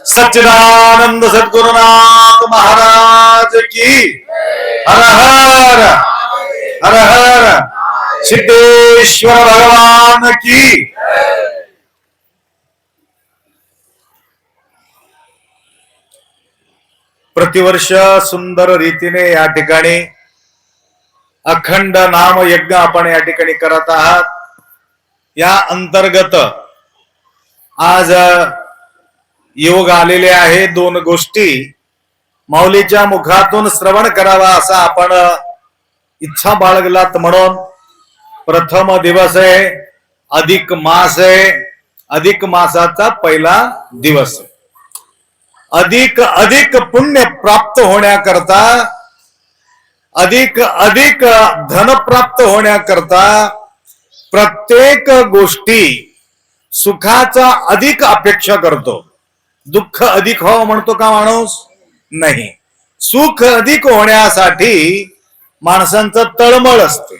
सच्चिदानंद सद्गुरुनाथ महाराज की हर हर हर हर सिद्धेश्वर भगवान की प्रतिवर्ष सुंदर रीतीने या ठिकाणी अखंड नाम यज्ञ आपण या ठिकाणी करत आहात. या अंतर्गत आज योग आलेले आहे. दोन गोष्टी माऊलीच्या मुखातून श्रवण करावा असा आपण इच्छा बाळगलात म्हणून प्रथम दिवस आहे, अधिक मास आहे. अधिक मासाचा पहिला दिवस आहे. अधिक अधिक पुण्य प्राप्त होण्याकरता, अधिक अधिक धन प्राप्त होण्याकरता प्रत्येक गोष्टी सुखाचा अधिक अपेक्षा करतो. दुःख अधिक हो म्हणतो का माणूस? नाही. सुख अधिक होण्यासाठी माणसांचं तळमळ असते.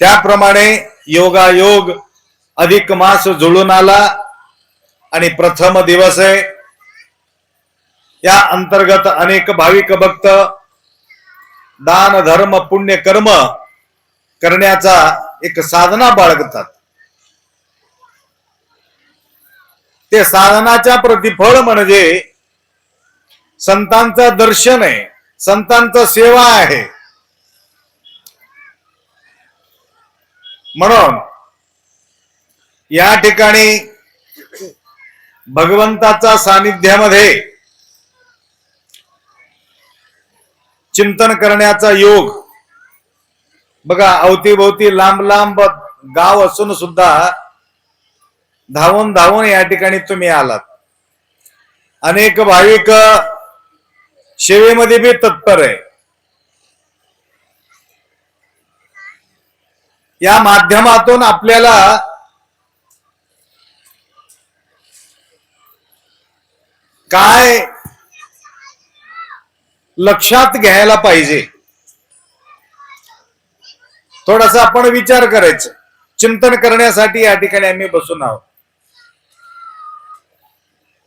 त्याप्रमाणे योगायोग अधिक मास जुळून आला आणि प्रथम दिवस आहे. या अंतर्गत अनेक भाविक भक्त दान धर्म पुण्य कर्म करण्याचा एक साधना बाळगतात. ते साधनाच्या प्रतिफळ म्हणजे संतांचं दर्शन आहे, संतांचा सेवा आहे. म्हणून या ठिकाणी भगवंताच्या सानिध्यामध्ये चिंतन करण्याचा योग. बघा, अवतीभोवती लांब लांब गाव असून सुद्धा धावून धावून या ठिकाणी तुम्ही आलात. अनेक भाविक सेवेमध्ये बी तत्पर आहे. या माध्यमातून आपल्याला काय लक्षात घ्यायला पाहिजे, थोडासा आपण विचार करायचं. चिंतन करण्यासाठी या ठिकाणी आम्ही बसून आहोत.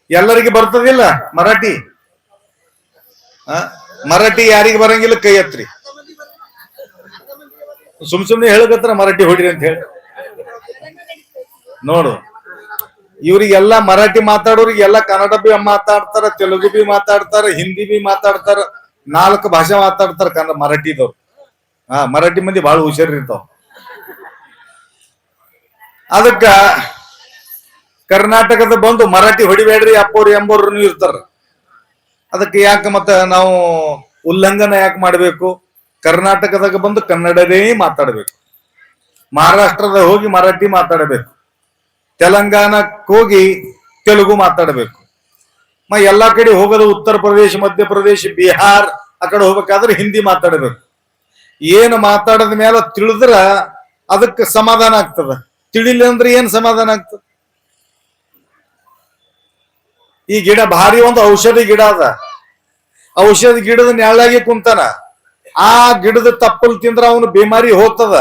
ಎಲ್ಲರಿಗೆ ಬರ್ತದಿಲ್ಲ ಮರಾಠಿ? ಮರಾಠಿ ಯಾರಿಗೆ ಬರಂಗಿಲ್ಲ ಕೈ ಎತ್ರಿ. ಸುಮ್ನೆ ಹೇಳಕತ್ರ ಮರಾಠಿ ಹೊಡ್ರಿ ಅಂತ ಹೇಳಿ ನೋಡು. ಇವ್ರಿಗೆಲ್ಲ ಮರಾಠಿ ಮಾತಾಡೋರಿಗೆಲ್ಲ ಕನ್ನಡ ಬಿ ಮಾತಾಡ್ತಾರ, ತೆಲುಗು ಬಿ ಮಾತಾಡ್ತಾರ, ಹಿಂದಿ ಬಿ ಮಾತಾಡ್ತಾರ, 4 ಭಾಷೆ ಮಾತಾಡ್ತಾರ ಕನ್ನಡ ಮರಾಠಿದವ್ರು. ಮರಾಠಿ ಮಂದಿ ಬಹಳ ಹುಷಾರಿರ್ತಾವ. ಅದಕ್ಕ ಕರ್ನಾಟಕದ ಬಂದು ಮರಾಠಿ ಹೊಡಿಬೇಡ್ರಿ ಅಪ್ಪೋರು ಎಂಬೋರು ಇರ್ತಾರ. ಅದಕ್ಕೆ ಯಾಕೆ ಮತ್ತೆ ನಾವು ಉಲ್ಲಂಘನ ಯಾಕೆ ಮಾಡಬೇಕು? ಕರ್ನಾಟಕದಾಗ ಬಂದು ಕನ್ನಡದೇ ಮಾತಾಡಬೇಕು, ಮಹಾರಾಷ್ಟ್ರದ ಹೋಗಿ ಮರಾಠಿ ಮಾತಾಡಬೇಕು, ತೆಲಂಗಾಣಕ್ಕೆ ಹೋಗಿ ತೆಲುಗು ಮಾತಾಡಬೇಕು. ಎಲ್ಲಾ ಕಡೆ ಹೋಗೋದು ಉತ್ತರ ಪ್ರದೇಶ, ಮಧ್ಯಪ್ರದೇಶ, ಬಿಹಾರ್ ಆ ಕಡೆ ಹೋಗ್ಬೇಕಾದ್ರೆ ಹಿಂದಿ ಮಾತಾಡಬೇಕು. ಏನು ಮಾತಾಡದ ಮೇಲೆ ತಿಳಿದ್ರ ಅದಕ್ಕೆ ಸಮಾಧಾನ ಆಗ್ತದ. ತಿಳಿಲ್ಲ ಅಂದ್ರೆ ಏನ್ ಸಮಾಧಾನ ಆಗ್ತದ? ಈ ಗಿಡ ಭಾರಿ ಒಂದು ಔಷಧಿ ಗಿಡ ಅದ. ಔಷಧಿ ಗಿಡದ ನೆರಳಾಗಿ ಕುಂತಾನ. ಆ ಗಿಡದ ತಪ್ಪಲ್ ತಿಂದ್ರ ಅವನು ಬೇಮಾರಿ ಹೋಗ್ತದ.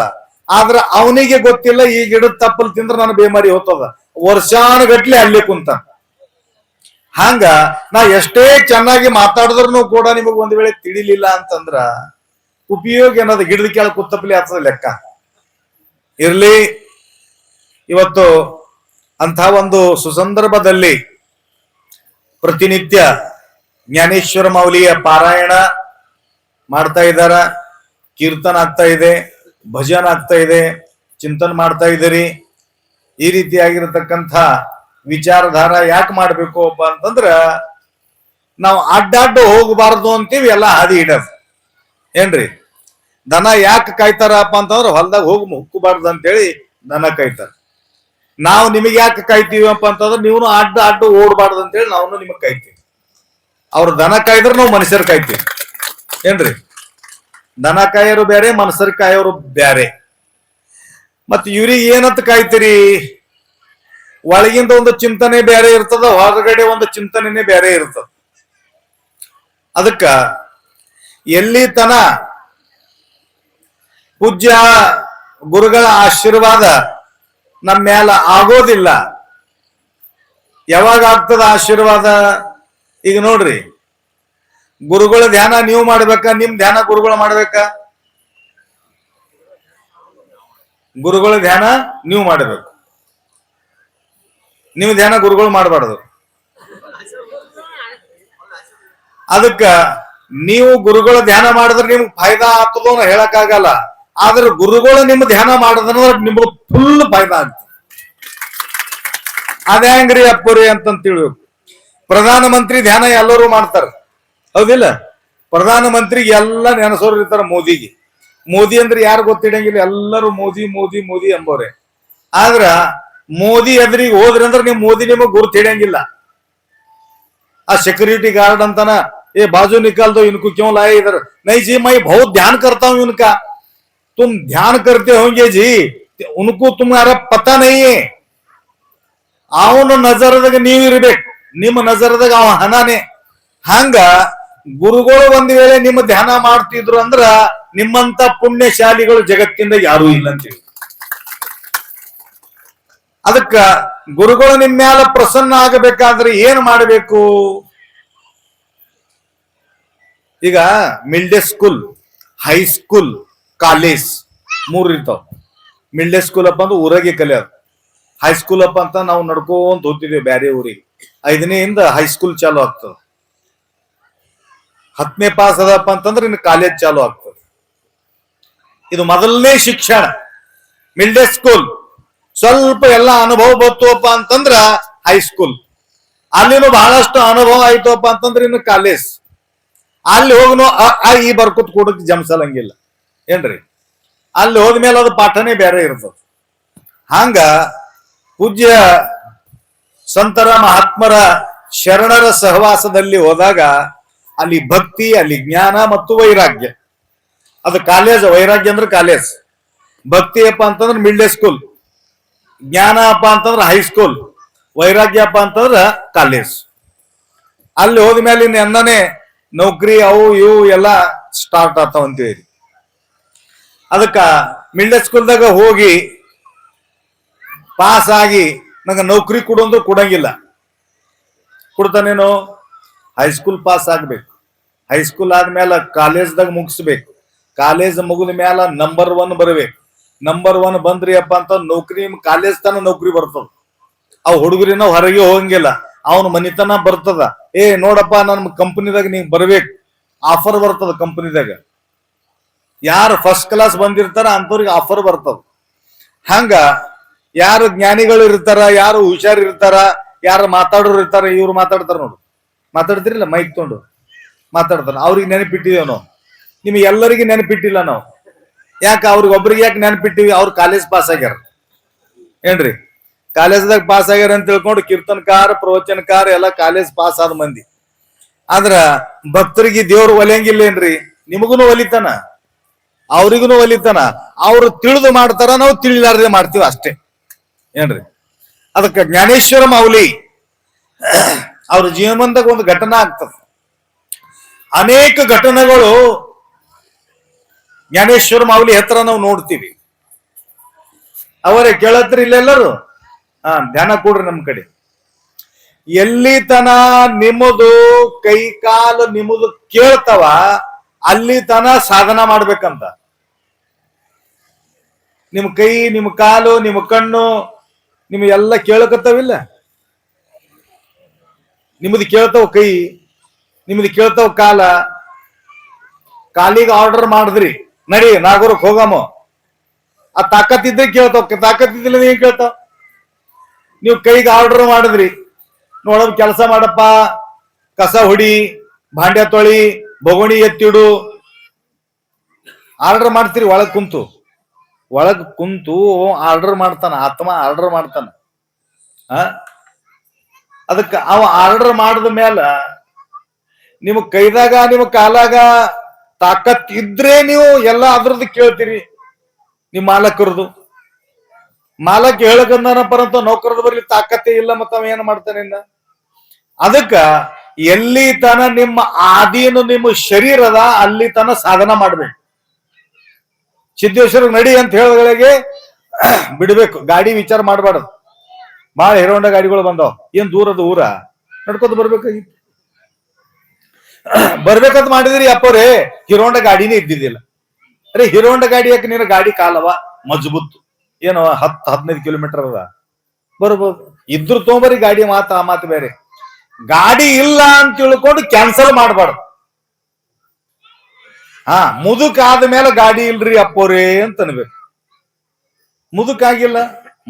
ಆದ್ರ ಅವನಿಗೆ ಗೊತ್ತಿಲ್ಲ ಈ ಗಿಡದ ತಪ್ಪಲ್ ತಿಂದ್ರ ನಾನು ಬೇಮಾರಿ ಹೋಗ್ತದ. ವರ್ಷಾನುಗಟ್ಲೆ ಅಲ್ಲಿ ಕುಂತ. ಹಂಗ ನಾ ಎಷ್ಟೇ ಚೆನ್ನಾಗಿ ಮಾತಾಡಿದ್ರು ಕೂಡ ನಿಮಗ್ ಒಂದ್ ವೇಳೆ ತಿಳಿಲಿಲ್ಲ ಅಂತಂದ್ರ ಉಪಯೋಗ ಏನದ? ಗಿಡದ ಕೆಳ ಕುತ್ತಪಲಿ ಆಗ್ತದ ಲೆಕ್ಕ. ಇರ್ಲಿ, ಇವತ್ತು ಅಂಥ ಒಂದು ಸುಸಂದರ್ಭದಲ್ಲಿ ಪ್ರತಿನಿತ್ಯ ಜ್ಞಾನೇಶ್ವರ ಮಾೌಲಿಯ ಪಾರಾಯಣ ಮಾಡ್ತಾ ಇದ್ದಾರ, ಕೀರ್ತನ ಆಗ್ತಾ ಇದೆ, ಭಜನ್ ಆಗ್ತಾ ಇದೆ, ಚಿಂತನ್ ಮಾಡ್ತಾ ಇದ್ದೀರಿ. ಈ ರೀತಿಯಾಗಿರತಕ್ಕಂಥ ವಿಚಾರಧಾರ ಯಾಕೆ ಮಾಡ್ಬೇಕು ಅಪ್ಪ ಅಂತಂದ್ರ ನಾವು ಅಡ್ಡಾಡ್ಡು ಹೋಗಬಾರದು ಅಂತೀವಿ. ಎಲ್ಲ ಹಾದಿ ಇಡೋದು ಏನ್ರಿ? ದನ ಯಾಕೆ ಕಾಯ್ತಾರಪ್ಪ ಅಂತಂದ್ರ ಹೊಲ್ದಾಗ ಹೋಗಿ ಹುಕ್ಕಬಾರ್ದು ಅಂತೇಳಿ ದನ ಕಾಯ್ತಾರ. ನಾವು ನಿಮಗೆ ಯಾಕೆ ಕಾಯ್ತೀವಪ್ಪ ಅಂತಂದ್ರೆ ನೀವು ಅಡ್ಡು ಓಡಬಾರ್ದು ಅಂತೇಳಿ ನಾವು ನಿಮಗ್ ಕಾಯ್ತೀವಿ. ಅವ್ರು ದನ ಕಾಯ್ದ್ರೆ ನಾವು ಮನುಷ್ಯರು ಕಾಯ್ತೀವಿ ಏನ್ರಿ? ದನ ಕಾಯೋರು ಬೇರೆ, ಮನುಷ್ಯರು ಕಾಯೋರು ಬೇರೆ. ಮತ್ ಇವ್ರಿಗೆ ಏನಂತ ಕಾಯ್ತೀರಿ? ಒಳಗಿಂದ ಒಂದು ಚಿಂತನೆ ಬೇರೆ ಇರ್ತದ, ಹೊರಗಡೆ ಒಂದು ಚಿಂತನೆನೇ ಬೇರೆ ಇರ್ತದ. ಅದಕ್ಕ ಎಲ್ಲಿ ತನ ಪೂಜ್ಯ ಗುರುಗಳ ಆಶೀರ್ವಾದ ನಮ್ಮ ಮ್ಯಾಲ ಆಗೋದಿಲ್ಲ, ಯಾವಾಗ ಆಗ್ತದ ಆಶೀರ್ವಾದ? ಈಗ ನೋಡ್ರಿ, ಗುರುಗಳ ಧ್ಯಾನ ನೀವು ಮಾಡ್ಬೇಕಾ, ನಿಮ್ ಧ್ಯಾನ ಗುರುಗಳು ಮಾಡ್ಬೇಕಾ? ಗುರುಗಳ ಧ್ಯಾನ ನೀವು ಮಾಡಬೇಕು, ನೀವು ಧ್ಯಾನ ಗುರುಗಳು ಮಾಡಬಾರ್ದು. ಅದಕ್ಕ ನೀವು ಗುರುಗಳ ಧ್ಯಾನ ಮಾಡಿದ್ರೆ ನಿಮ್ಗೆ ಫಾಯ್ದಾ ಆಗ್ತದೋ ಹೇಳಕ್ ಆಗಲ್ಲ. ಆದ್ರೆ ಗುರುಗಳು ನಿಮ್ಮ ಧ್ಯಾನ ಮಾಡಿದ್ರೆ ನಿಮ್ಗೆ ಫುಲ್ ಫಾಯ್ದಾ ಆಗ್ತದೆ. ಅದೇ ಹೆಂಗ್ರಿ ಅಪ್ಪುರಿ ಅಂತ ತಿಳ್ಬೇಕು. ಪ್ರಧಾನ ಮಂತ್ರಿ ಧ್ಯಾನ ಎಲ್ಲರೂ ಮಾಡ್ತಾರ, ಹೌದಿಲ್ಲ? ಪ್ರಧಾನ ಮಂತ್ರಿಗೆ ಎಲ್ಲ ನೆನಸೋರು ಇರ್ತಾರ ಮೋದಿಗೆ. ಮೋದಿ ಅಂದ್ರೆ ಯಾರು ಗೊತ್ತಿಡಂಗಿಲ್ಲ, ಎಲ್ಲರೂ ಮೋದಿ ಮೋದಿ ಮೋದಿ ಎಂಬೋರೆ. ಆದ್ರ ಮೋದಿ ಎದುರಿಗೆ ಹೋದ್ರಿ ಅಂದ್ರೆ ನೀವು ಮೋದಿ ನಿಮಗ್ ಗುರ್ತು ಹಿಡಿಯಂಗಿಲ್ಲ. ಆ ಸೆಕ್ಯೂರಿಟಿ गार्ड अंताना ये बाजू निकाल दो, इनको क्यों लाए इधर? नहीं जी, मैं बहुत ध्यान करता हूं इनका. तुम ध्यान करते होंगे जी, उनको तुम्हारा पता नहीं है. ಅವನ ನಜರದಾಗ ನೀವಿರ್ಬೇಕು, ನಿಮ್ಮ ನಜರದಾಗ ಅವ ಹನಾನೆ. ಹಂಗ ಗುರುಗಳು ಒಂದ್ ವೇಳೆ ನಿಮ್ಮ ಧ್ಯಾನ ಮಾಡ್ತಿದ್ರು ಅಂದ್ರ ನಿಮ್ಮಂತ ಪುಣ್ಯಶಾಲಿಗಳು ಜಗತ್ತಿಂದ ಯಾರೂ ಇಲ್ಲ ಅಂತೀವಿ. ಅದಕ್ಕ ಗುರುಗಳು ನಿಮ್ಮ ಮ್ಯಾಲ ಪ್ರಸನ್ನ ಆಗಬೇಕಾದ್ರೆ ಏನ್ ಮಾಡಬೇಕು? ಈಗ ಮಿಡ್ಲ್ ಸ್ಕೂಲ್, ಹೈಸ್ಕೂಲ್, ಕಾಲೇಜ್ ಮೂರ್ ಇರ್ತಾವ. ಮಿಡ್ಲ್ ಸ್ಕೂಲ್ ಅಪ್ಪ ಅಂದ್ರೆ ಊರಾಗೆ ಕಲಿಯೋದು. ಹೈಸ್ಕೂಲ್ ಅಪ್ಪ ಅಂತ ನಾವು ನಡ್ಕೊಂತ ಹೋಗ್ತಿದ್ದೇವೆ ಬ್ಯಾರೆ ಊರಿಗೆ. 5ನೇಯಿಂದ ಹೈಸ್ಕೂಲ್ ಚಾಲು ಆಗ್ತದೆ. 10ನೇ ಪಾಸ್ ಅದಪ್ಪ ಅಂತಂದ್ರೆ ಇನ್ನು ಕಾಲೇಜ್ ಚಾಲು ಆಗ್ತದೆ. ಇದು ಮೊದಲನೇ ಶಿಕ್ಷಣ, ಮಿಡ್ಲ್ ಸ್ಕೂಲ್. ಸ್ವಲ್ಪ ಎಲ್ಲ ಅನುಭವ ಬರ್ತವಪ್ಪ ಅಂತಂದ್ರ ಹೈಸ್ಕೂಲ್. ಅಲ್ಲಿನೂ ಬಹಳಷ್ಟು ಅನುಭವ ಆಯ್ತವಪ್ಪ ಅಂತಂದ್ರೆ ಇನ್ನು ಕಾಲೇಜ್. ಅಲ್ಲಿ ಹೋಗ್ನು ಈ ಬರ್ಕೊತ್ ಕೂಡಕ್ ಜಮ್ಸಲಂಗಿಲ್ಲ ಏನ್ರಿ. ಅಲ್ಲಿ ಹೋದ್ಮೇಲೆ ಅದು ಪಾಠನೇ ಬೇರೆ ಇರ್ತದೆ. ಹಂಗ ಪೂಜ್ಯ ಸಂತರ ಮಹಾತ್ಮರ ಶರಣರ ಸಹವಾಸದಲ್ಲಿ ಹೋದಾಗ ಅಲ್ಲಿ ಭಕ್ತಿ, ಅಲ್ಲಿ ಜ್ಞಾನ ಮತ್ತು ವೈರಾಗ್ಯ. ಅದು ಕಾಲೇಜ್. ವೈರಾಗ್ಯ ಅಂದ್ರೆ ಕಾಲೇಜ್, ಭಕ್ತಿ ಅಪ್ಪ ಅಂತಂದ್ರೆ ಮಿಡ್ಲ್ ಸ್ಕೂಲ್, ಜ್ಞಾನ ಅಪ್ಪ ಅಂತಂದ್ರೆ ಹೈಸ್ಕೂಲ್, ವೈರಾಗ್ಯ ಅಪ್ಪ ಅಂತಂದ್ರ ಕಾಲೇಜ್. ಅಲ್ಲಿ ಹೋದ್ಮೇಲೆ ಇನ್ನು ಎನ್ನನೇ ನೌಕರಿ ಅವು ಇವು ಎಲ್ಲ ಸ್ಟಾರ್ಟ್ ಆಗ್ತಾವ ಅಂತೇಳಿ. ಅದಕ್ಕ ಮಿಡ್ಲ್ ಸ್ಕೂಲ್ದಾಗ ಹೋಗಿ ಪಾಸ್ ಆಗಿ ನಂಗೆ ನೌಕರಿ ಕೊಡು ಅಂದ್ರೆ ಕೊಡಂಗಿಲ್ಲ. ಕೊಡ್ತಾನೇನು? ಹೈಸ್ಕೂಲ್ ಪಾಸ್ ಆಗ್ಬೇಕು, ಹೈಸ್ಕೂಲ್ ಆದ್ಮೇಲೆ ಕಾಲೇಜ್ದಾಗ ಮುಗಿಸ್ಬೇಕು, ಕಾಲೇಜ್ ಮುಗಿದ ಮ್ಯಾಲ ನಂಬರ್ 1 ಬರ್ಬೇಕು. ನಂಬರ್ 1 ಬಂದ್ರಿ ಅಪ್ಪ ಅಂತ ನೌಕರಿ, ಕಾಲೇಜ್ ತನ ನೌಕರಿ ಬರ್ತದ. ಅವ್ ಹುಡುಗರಿನ ಹೊರಗೆ ಹೋಗಂಗಿಲ್ಲ, ಅವನ ಮನಿತನ ಬರ್ತದ. ನೋಡಪ್ಪ ನನ್ನ ಕಂಪನಿದಾಗ ನೀವ್ ಬರ್ಬೇಕು, ಆಫರ್ ಬರ್ತದ ಕಂಪನಿದಾಗ. ಯಾರು ಫಸ್ಟ್ ಕ್ಲಾಸ್ ಬಂದಿರ್ತಾರ ಅಂತವ್ರಿಗೆ ಆಫರ್ ಬರ್ತದ. ಹಂಗ ಯಾರು ಜ್ಞಾನಿಗಳು ಇರ್ತಾರ, ಯಾರು ಹುಷಾರ್ ಇರ್ತಾರ, ಯಾರು ಮಾತಾಡೋರು ಇರ್ತಾರ, ಇವ್ರು ಮಾತಾಡ್ತಾರ ನೋಡು. ಮಾತಾಡ್ತಿರಿಲ್ಲ, ಮೈಕ್ ತೊಗೊಂಡು ಮಾತಾಡ್ತಾರ. ಅವ್ರಿಗೆ ನೆನಪಿಟ್ಟಿದೇವ್ ನಾವು, ನಿಮ್ಗೆ ಎಲ್ಲರಿಗೆ ನೆನಪಿಟ್ಟಿಲ್ಲ ನಾವು. ಯಾಕೆ ಅವ್ರಿಗೆ ಒಬ್ರಿಗೆ ಯಾಕೆ ನೆನಪಿಟ್ಟಿವಿ? ಅವ್ರು ಕಾಲೇಜ್ ಪಾಸ್ ಆಗ್ಯಾರ ಏನ್ರಿ. ಕಾಲೇಜ್ದಾಗ ಪಾಸ್ ಆಗ್ಯಾರ ಅಂತ ತಿಳ್ಕೊಂಡು ಕೀರ್ತನಕಾರ, ಪ್ರವಚನಕಾರ ಎಲ್ಲ ಕಾಲೇಜ್ ಪಾಸ್ ಆದ ಮಂದಿ. ಆದ್ರ ಭಕ್ತರಿಗೆ ದೇವ್ರು ಒಲಿಯಂಗಿಲ್ಲೇನ್ರಿ? ನಿಮಗುನು ಒಲಿತಾನ, ಅವ್ರಿಗೂ ಒಲಿತಾನ. ಅವ್ರು ತಿಳಿದು ಮಾಡ್ತಾರ, ನಾವು ತಿಳಿಲಾರದೆ ಮಾಡ್ತೀವಿ ಅಷ್ಟೇ ಏನ್ರಿ. ಅದಕ್ಕೆ ಜ್ಞಾನೇಶ್ವರ ಮಾೌಲಿ ಅವ್ರ ಜೀವನದಾಗ ಒಂದು ಘಟನಾ ಆಗ್ತದ. ಅನೇಕ ಘಟನೆಗಳು ಜ್ಞಾನೇಶ್ವರ ಮಾೌಲಿ ಹತ್ರ ನಾವು ನೋಡ್ತೀವಿ. ಅವರೇ ಕೇಳತ್ರಿ ಇಲ್ಲೆಲ್ಲರೂ ಧ್ಯಾನ ಕೊಡ್ರಿ ನಮ್ ಕಡೆ. ಎಲ್ಲಿ ತನ ನಿಮ್ಮದು ಕೈ ಕಾಲು ನಿಮ್ಮದು ಕೇಳ್ತವ ಅಲ್ಲಿ ತನ ಸಾಧನ ಮಾಡ್ಬೇಕಂತ. ನಿಮ್ ಕೈ, ನಿಮ್ ಕಾಲು, ನಿಮ್ಮ ಕಣ್ಣು ನಿಮ್ಗೆ ಎಲ್ಲ ಕೇಳಕತ್ತಾವಿಲ್ಲ? ನಿಮ್ದು ಕೇಳ್ತಾವ ಕೈ, ನಿಮ್ದು ಕೇಳ್ತಾವ ಕಾಲ. ಕಾಲಿಗೆ ಆರ್ಡರ್ ಮಾಡಿದ್ರಿ, ನಡಿ ನಾಗೂರಕ್ ಹೋಗಮ್ಮ, ಆ ತಾಕತ್ತಿದ್ರೆ ಕೇಳ್ತಾವ, ತಾಕತ್ತಿದ್ದಿಲ್ಲ ಏನ್ ಕೇಳ್ತಾವ? ನೀವು ಕೈಗೆ ಆರ್ಡರ್ ಮಾಡಿದ್ರಿ, ನೋಡೋದು ಕೆಲಸ ಮಾಡಪ್ಪ, ಕಸ ಹೊಡಿ, ಭಾಂಡ್ಯ ತೊಳಿ, ಬೊಗಣಿ ಎತ್ತಿಡು, ಆರ್ಡರ್ ಮಾಡ್ತೀರಿ. ಒಳಗ್ ಕುಂತು ಆರ್ಡರ್ ಮಾಡ್ತಾನ, ಆತ್ಮ ಆರ್ಡರ್ ಮಾಡ್ತಾನ. ಅದಕ್ಕೆ ಅವ ಆರ್ಡರ್ ಮಾಡಿದ ಮೇಲೆ ನಿಮ್ಮ ಕೈದಾಗ ನಿಮ್ಮ ಕಾಲಾಗ ತಾಕತ್ ಇದ್ರೆ ನೀವು ಎಲ್ಲ ಅದ್ರದ್ದು ಕೇಳ್ತೀರಿ. ನಿಮ್ ಮಾಲಕರದು, ಮಾಲಕ್ ಹೇಳಕಂದನಪ್ಪ ಅಂತ ನೌಕರದ ಬರ್ಲಿ ತಾಕತ್ತೇ ಇಲ್ಲ, ಮತ್ತ ಅವ ಏನ್ ಮಾಡ್ತಾನೆ ಇನ್ನ. ಅದಕ್ಕ ಎಲ್ಲಿ ತನ ನಿಮ್ಮ ಆದೀನು ನಿಮ್ಮ ಶರೀರದ ಅಲ್ಲಿ ತನ ಸಾಧನ ಮಾಡ್ಬೇಕು. ಸಿದ್ದೇಶ್ವರ ನಡಿ ಅಂತ ಹೇಳಿಗಳಿಗೆ ಬಿಡ್ಬೇಕು, ಗಾಡಿ ವಿಚಾರ ಮಾಡಬಾರ್ದು. ಬಾಳ ಹಿರೋಂಡ ಗಾಡಿಗಳು ಬಂದಾವ್. ಏನ್ ದೂರದ ಊರ ನಡ್ಕೊತ ಬರ್ಬೇಕಾಗಿತ್ತು. ಬರ್ಬೇಕಂತ ಮಾಡಿದ್ರಿ ಅಪ್ಪರೇ ಹಿರೋಂಡ ಗಾಡಿನೇ ಇದ್ದಿದ್ದಿಲ್ಲ. ಅರೆ ಹಿರೋಂಡ ಗಾಡಿ ಯಾಕೆ ನಿನ್ನ ಗಾಡಿ ಕಾಲವ ಮಜಬೂತ್ ಏನೋ 10-15 ಕಿಲೋಮೀಟರ್ ಅದ ಬರ್ಬೋದು. ಇದ್ರ ತೊಗೊಂಬರಿ ಗಾಡಿ ಮಾತು ಆ ಮಾತು ಬೇರೆ. ಗಾಡಿ ಇಲ್ಲ ಅಂತ ತಿಳ್ಕೊಂಡು ಕ್ಯಾನ್ಸಲ್ ಮಾಡಬಾರ್ದು. ಮುದುಕ ಆದ ಮೇಲೆ ಗಾಡಿ ಇಲ್ರಿ ಅಪ್ಪೋರೇ ಅಂತ ಅನ್ಬೇಕು. ಮುದುಕಾಗಿಲ್ಲ,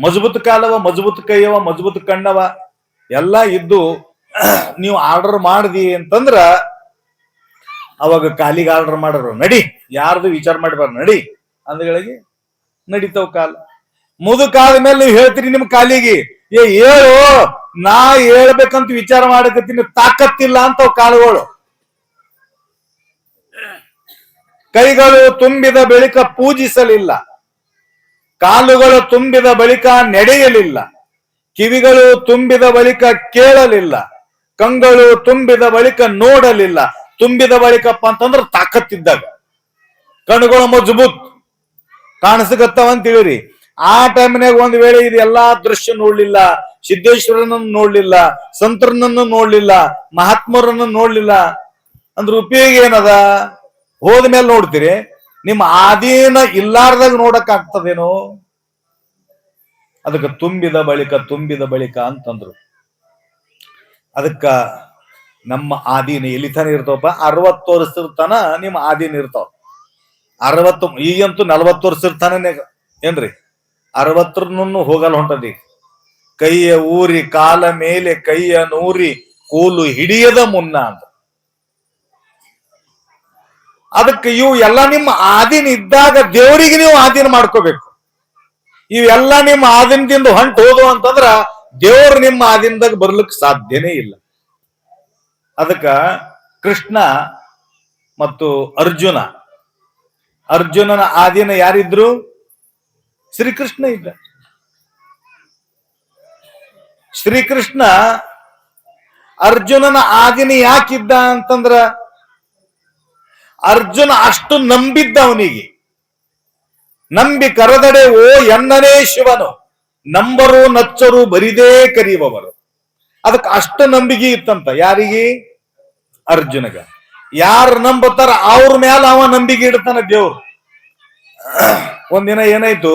ಮಜಬೂತ್ ಕಾಲವ, ಮಜಬೂತ್ ಕೈಯವ, ಮಜಬೂತ್ ಕಣ್ಣವ ಎಲ್ಲ ಇದ್ದು ನೀವು ಆರ್ಡರ್ ಮಾಡ್ದಿ ಅಂತಂದ್ರ ಅವಾಗ ಕಾಲಿಗೆ ಆರ್ಡರ್ ಮಾಡೋರು ನಡಿ, ಯಾರ್ದು ವಿಚಾರ ಮಾಡಬಾರ್ದು ನಡಿ ಅಂದ್ಗಳಿಗೆ ನಡಿತಾವ್ ಕಾಲ. ಮುದುಕಾದ ಮೇಲೆ ನೀವು ಹೇಳ್ತೀರಿ ನಿಮ್ ಕಾಲಿಗೆ ಹೇಳು, ನಾ ಹೇಳ್ಬೇಕಂತ ವಿಚಾರ ಮಾಡಕತ್ತೀನಿ, ತಾಕತ್ತಿಲ್ಲ ಅಂತಾವ್ ಕಾಲುಗಳು. ಕೈಗಳು ತುಂಬಿದ ಬಳಿಕ ಪೂಜಿಸಲಿಲ್ಲ, ಕಾಲುಗಳು ತುಂಬಿದ ಬಳಿಕ ನಡೆಯಲಿಲ್ಲ, ಕಿವಿಗಳು ತುಂಬಿದ ಬಳಿಕ ಕೇಳಲಿಲ್ಲ, ಕಂಗಳು ತುಂಬಿದ ಬಳಿಕ ನೋಡಲಿಲ್ಲ. ತುಂಬಿದ ಬಳಿಕಪ್ಪ ಅಂತಂದ್ರ ತಾಕತ್ತಿದ್ದಾಗ ಕಣ್ಣುಗಳು ಮಜಬೂತ್ ಕಾಣಿಸಕತ್ತಾವಂತ ತಿಳಿರಿ. ಆ ಟೈಮ್ನಾಗ ಒಂದ್ ವೇಳೆ ಇದೆಲ್ಲಾ ದೃಶ್ಯ ನೋಡ್ಲಿಲ್ಲ, ಸಿದ್ದೇಶ್ವರನನ್ನು ನೋಡ್ಲಿಲ್ಲ, ಸಂತರನನ್ನು ನೋಡ್ಲಿಲ್ಲ, ಮಹಾತ್ಮರನ್ನು ನೋಡ್ಲಿಲ್ಲ ಅಂದ್ರ ಉಪಯೋಗ ಏನದ? ಹೋದ್ಮೇಲೆ ನೋಡ್ತೀರಿ, ನಿಮ್ಮ ಆದೀನ ಇಲ್ಲಾರ್ದಾಗ ನೋಡಕ್ ಆಗ್ತದೇನೋ? ಅದಕ್ಕೆ ತುಂಬಿದ ಬಳಿಕ ಅಂತಂದ್ರು. ಅದಕ್ಕ ನಮ್ಮ ಆದೀನ ಎಲ್ಲಿ ತನ ಇರ್ತಾವಪ್ಪ? 60 ವರ್ಷದ ತನ ನಿಮ್ಮ ಆದೀನ ಇರ್ತಾವ. 60 ಈಗಂತೂ 40 ವರ್ಷದ ತನನೇ ಏನ್ರಿ, 60 ಹೋಗಲ್ಲ ಹೊಂಟದಿ. ಕೈಯ ಊರಿ ಕಾಲ ಮೇಲೆ ಕೈಯ ನೂರಿ ಕೂಲು ಹಿಡಿಯದ ಮುನ್ನ ಅಂತ. ಅದಕ್ಕೆ ಇವು ಎಲ್ಲ ನಿಮ್ಮ ಆದೀನ ಇದ್ದಾಗ ದೇವರಿಗೆ ನೀವು ಆದೀನ ಮಾಡ್ಕೋಬೇಕು. ಇವೆಲ್ಲ ನಿಮ್ಮ ಆದೀನದಿಂದ ಹೊಂಟು ಹೋದು ಅಂತಂದ್ರ ದೇವರು ನಿಮ್ಮ ಆದೀನದಾಗ ಬರ್ಲಿಕ್ಕೆ ಸಾಧ್ಯನೇ ಇಲ್ಲ. ಅದಕ್ಕ ಕೃಷ್ಣ ಮತ್ತು ಅರ್ಜುನನ ಆದೀನ ಯಾರಿದ್ರು? ಶ್ರೀಕೃಷ್ಣ ಇದ್ದ. ಶ್ರೀಕೃಷ್ಣ ಅರ್ಜುನನ ಆದೀನ ಯಾಕಿದ್ದ ಅಂತಂದ್ರ ಅರ್ಜುನ ಅಷ್ಟು ನಂಬಿದ್ದ. ಅವನಿಗೆ ನಂಬಿ ಕರೆದಡೆ ಓ ಎನ್ನನೇ ಶಿವನು, ನಂಬರು ನಚ್ಚರು ಬರಿದೇ ಕರೆಯುವವರು. ಅದಕ್ಕೆ ಅಷ್ಟು ನಂಬಿಕೆ ಇತ್ತಂತ. ಯಾರಿಗೆ? ಅರ್ಜುನಗ. ಯಾರು ನಂಬುತ್ತಾರ ಅವ್ರ ಮ್ಯಾಲ ಅವ ನಂಬಿಕೆ ಇಡ್ತಾನ ದೇವ್ರು. ಒಂದಿನ ಏನಾಯ್ತು,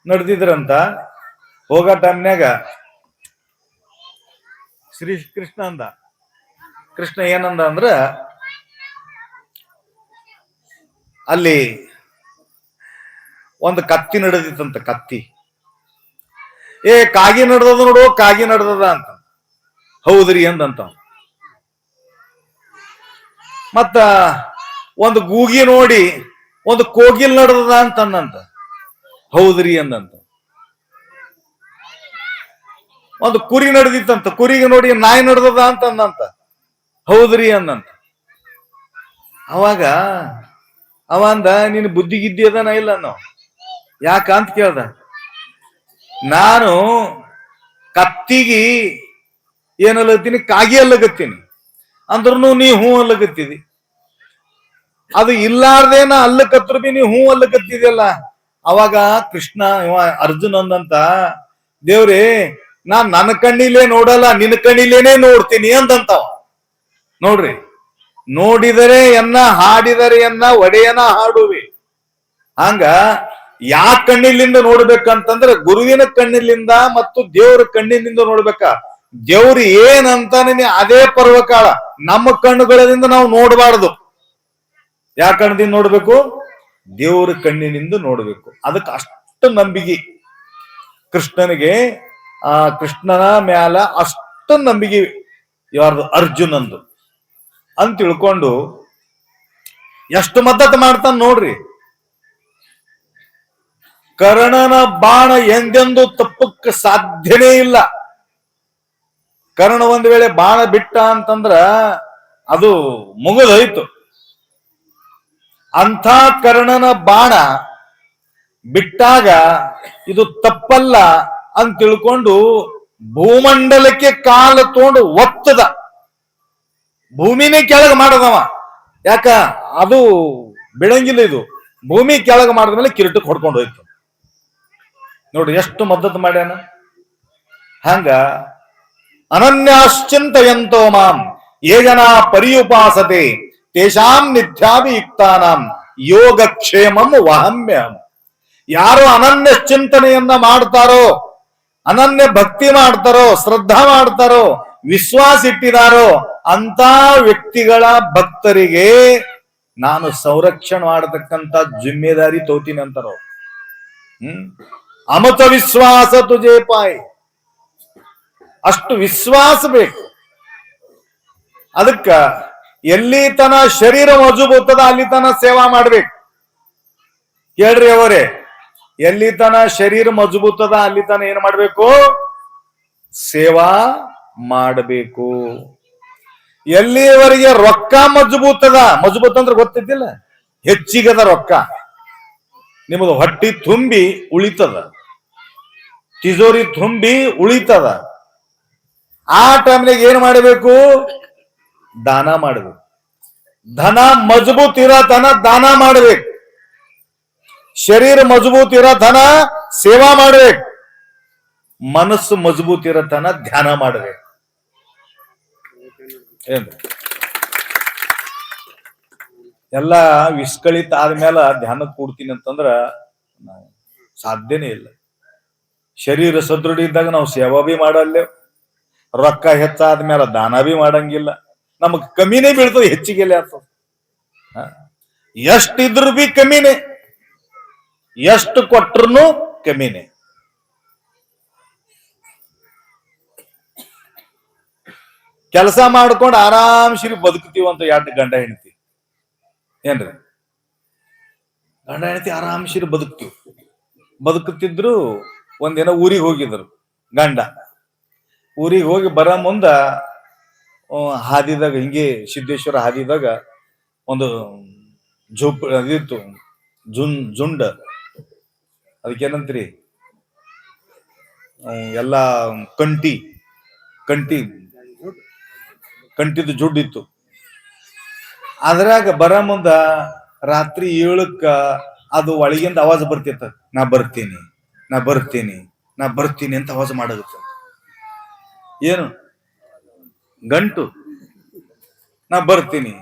ನಡೆದಿದ್ರಂತ ಹೋಗೋ ಟೈಮ್ನಾಗ ಶ್ರೀ ಕೃಷ್ಣ ಅಂದ. ಕೃಷ್ಣ ಏನಂದ ಅಂದ್ರ, ಅಲ್ಲಿ ಒಂದು ಕತ್ತಿ ನಡೆದಿತ್ತಂತ. ಕತ್ತಿ ಕಾಗಿ ನಡೆದದ ನೋಡು, ಕಾಗಿ ನಡೆದದ ಅಂತ. ಹೌದ್ರಿ ಅಂದಂತ. ಮತ್ತ ಒಂದು ಗೂಗಿ ನೋಡಿ ಒಂದು ಕೋಗಿಲ್ ನಡೆದದ ಅಂತಂದಂತ. ಹೌದ್ರಿ ಅಂದಂತ. ಒಂದು ಕುರಿ ನಡೆದಿತ್ತಂತ, ಕುರಿಗೆ ನೋಡಿ ನಾಯಿ ನಡೆದದ ಅಂತಂದಂತ. ಹೌದ್ರಿ ಅಂದಂತ. ಅವಾಗ ಅವ ಅಂದ, ನೀನು ಬುದ್ಧಿಗಿದ್ದಿ ಅದನ ಇಲ್ಲ ನಾವು ಯಾಕ ಅಂತ ಕೇಳ್ದ. ನಾನು ಕತ್ತಿಗಿ ಏನಲ್ಲತ್ತೀನಿ, ಕಾಗಿ ಅಲ್ಲಗತ್ತೀನಿ ಅಂದ್ರೂ ನೀ ಹೂ ಅಲ್ಲಗತ್ತಿದಿ. ಅದು ಇಲ್ಲಾರ್ದೇನ ಅಲ್ಲಕತ್ರ ಬಿ ನೀ ಹೂ ಅಲ್ಲಗತ್ತಿದೆಯಲ್ಲ. ಅವಾಗ ಕೃಷ್ಣ ಅರ್ಜುನ್ ಅಂದಂತ, ದೇವ್ರೇ ನಾನ್ ನನ್ನ ಕಣ್ಣಿಲೇ ನೋಡಲ್ಲ, ನಿನ್ನ ಕಣ್ಣಿಲೇನೆ ನೋಡ್ತೀನಿ ಅಂದಂತಾವ. ನೋಡ್ರಿ, ನೋಡಿದರೆ ಎನ್ನ ಹಾಡಿದರೆ ಎನ್ನ ಒಡೆಯನ ಹಾಡುವೆ. ಹಂಗ ಯಾ ಕಣ್ಣಿಲಿಂದ ನೋಡ್ಬೇಕಂತಂದ್ರೆ ಗುರುವಿನ ಕಣ್ಣಿಲಿಂದ ಮತ್ತು ದೇವ್ರ ಕಣ್ಣಿನಿಂದ ನೋಡ್ಬೇಕ. ದೇವ್ರು ಏನಂತಾನೆ ಅದೇ ಪರ್ವಕಾಳ. ನಮ್ಮ ಕಣ್ಣುಗಳಿಂದ ನಾವು ನೋಡಬಾರ್ದು. ಯಾ ಕಣ್ಣದಿಂದ ನೋಡ್ಬೇಕು? ದೇವ್ರ ಕಣ್ಣಿನಿಂದ ನೋಡ್ಬೇಕು. ಅದಕ್ಕೆ ಅಷ್ಟು ನಂಬಿಕೆ ಕೃಷ್ಣನಿಗೆ. ಕೃಷ್ಣನ ಮ್ಯಾಲ ಅಷ್ಟು ನಂಬಿಕೆ ಯಾರ್ದು? ಅರ್ಜುನಂದು ಅಂತ ತಿಳ್ಕೊಂಡು ಎಷ್ಟು ಮದ್ದತು ಮಾಡ್ತಾನ ನೋಡ್ರಿ. ಕರ್ಣನ ಬಾಣ ಎಂದೆಂದು ತಪ್ಪಕ್ಕೆ ಸಾಧ್ಯನೇ ಇಲ್ಲ. ಕರ್ಣ ಒಂದ್ ವೇಳೆ ಬಾಣ ಬಿಟ್ಟ ಅಂತಂದ್ರ ಅದು ಮುಗಿದೋಯ್ತು. ಅಂಥ ಕರ್ಣನ ಬಾಣ ಬಿಟ್ಟಾಗ ಇದು ತಪ್ಪಲ್ಲ ಅಂತ ತಿಳ್ಕೊಂಡು ಭೂಮಂಡಲಕ್ಕೆ ಕಾಲ ತಗೊಂಡು ಒತ್ತದ. ಭೂಮಿನೇ ಕೆಳಗೆ ಮಾಡದವ. ಯಾಕ? ಅದು ಬಿಡಂಗಿಲ್ಲ. ಇದು ಭೂಮಿ ಕೆಳಗೆ ಮಾಡಿದ್ಮೇಲೆ ಕಿರೀಟಕ್ಕೆ ಹೊಡ್ಕೊಂಡು ಹೋಯ್ತು. ನೋಡಿ ಎಷ್ಟು ಮದ್ದತ್ ಮಾಡ್ಯಾನ. ಹಂಗ ಅನನ್ಯಾಶ್ಚಿಂತಯಂತೋ ಮಾಂ ಯೇ ಜನಾ ಪರ್ಯುಪಾಸತೆ ತೇಷಾಂ ನಿತ್ಯಾಭಿಯುಕ್ತಾನಾಂ ಯೋಗಕ್ಷೇಮಂ ವಹಮ್ಯಹಂ. ಯಾರು ಅನನ್ಯ ಚಿಂತನೆಯನ್ನ ಮಾಡ್ತಾರೋ, ಅನನ್ಯ ಭಕ್ತಿ ಮಾಡ್ತಾರೋ, ಶ್ರದ್ಧಾ ಮಾಡ್ತಾರೋ, ವಿಶ್ವಾಸ ಇಟ್ಟಿದಾರೋ ಅಂತ ವ್ಯಕ್ತಿಗಳ ಭಕ್ತರಿಗೆ ನಾನು ಸಂರಕ್ಷಣೆ ಮಾಡತಕ್ಕಂತ ಜಿಮ್ಮೆದಾರಿ ತೋತೀನಿ ಅಂತಾರೋ. ಅಮತ ವಿಶ್ವಾಸ ತುಜೇ ಪಾಯ್. ಅಷ್ಟು ವಿಶ್ವಾಸ ಬೇಕು. ಅದಕ್ಕ ಎಲ್ಲಿ ತನ ಶರೀರ ಮಜಬೂತದ ಅಲ್ಲಿ ತನ ಸೇವಾ ಮಾಡ್ಬೇಕು. ಕೇಳ್ರಿ ಅವರೇ, ಎಲ್ಲಿ ತನ ಶರೀರ ಮಜಬೂತದ ಅಲ್ಲಿ ತನ ಏನ್ ಮಾಡ್ಬೇಕು? ಸೇವಾ ಮಾಡಬೇಕು. ಎಲ್ಲಿವರೆಗೆ ರೊಕ್ಕ ಮಜಬೂತದ, ಮಜಬೂತ್ ಅಂದ್ರೆ ಗೊತ್ತಿದ್ದಿಲ್ಲ, ಹೆಚ್ಚಿಗದ ರೊಕ್ಕ, ನಿಮ್ಮದು ಹೊಟ್ಟಿ ತುಂಬಿ ಉಳಿತದ, ತಿಜೋರಿ ತುಂಬಿ ಉಳಿತದ, ಆ ಟೈಮ್ನಾಗ ಏನ್ ಮಾಡಬೇಕು? ದಾನ ಮಾಡಬೇಕು. ಧನ ಮಜಬೂತ್ ಇರತನ ದಾನ ಮಾಡಬೇಕು. ಶರೀರ ಮಜಬೂತ್ ಇರತನ ಸೇವಾ ಮಾಡಬೇಕು. ಮನಸ್ಸು ಮಜಬೂತ್ ಇರತನ ಧ್ಯಾನ ಮಾಡಬೇಕು. ಏನ್ ಎಲ್ಲ ವಿಸ್ಕಳಿತ ಆದ್ಮೇಲೆ ಧ್ಯಾನ ಕೂಡ್ತೀನಿ ಅಂತಂದ್ರ ಸಾಧ್ಯನೇ ಇಲ್ಲ. ಶರೀರ ಸದೃಢ ಇದ್ದಾಗ ನಾವು ಸೇವಾ ಬಿ ಮಾಡಲ್ಲೇ, ರೊಕ್ಕ ಹೆಚ್ಚಾದ್ಮೇಲೆ ದಾನ ಬಿ ಮಾಡಂಗಿಲ್ಲ, ನಮಗ್ ಕಮ್ಮಿನೇ ಬೀಳ್ತದೆ, ಹೆಚ್ಚಿಗೆ ಆಗ್ತದೆ. ಎಷ್ಟಿದ್ರು ಬಿ ಕಮ್ಮಿನೇ, ಎಷ್ಟು ಕೊಟ್ರು ಕಮ್ಮಿನೇ. ಕೆಲಸ ಮಾಡ್ಕೊಂಡು ಆರಾಮ್ಸಿರಿ ಬದುಕ್ತೀವಂತ ಎರಡು ಗಂಡ ಹೆಂಡತಿ, ಏನ್ರಿ? ಗಂಡ ಹೆಂಡತಿ ಆರಾಮ್ಸಿರಿ ಬದುಕುತ್ತಿದ್ರು. ಒಂದಿನ ಊರಿಗೆ ಹೋಗಿದ್ರು. ಗಂಡ ಊರಿಗೆ ಹೋಗಿ ಬರೋ ಮುಂದ ಹಾದಿದಾಗ, ಹಿಂಗೆ ಸಿದ್ದೇಶ್ವರ ಹಾದಿದಾಗ ಒಂದು ಅದಿತ್ತು, ಜುಂಡ, ಅದಕ್ಕೇನಂತ್ರಿ, ಎಲ್ಲ ಕಂಟಿದು ಜುಡ್ಡಿತ್ತು. ಅದ್ರಾಗ ಬರ ಮುಂದ ರಾತ್ರಿ 7ಕ್ಕ ಅದು ಒಳಗಿಂದ ಆವಾಜ್ ಬರ್ತಿತ್ತ, ನಾ ಬರ್ತೀನಿ ಅಂತ ಆವಾಜ್ ಮಾಡಾಗುತ್ತೆ. ಏನು ಗಂಟು, ನಾ ಬರ್ತೀನಿ.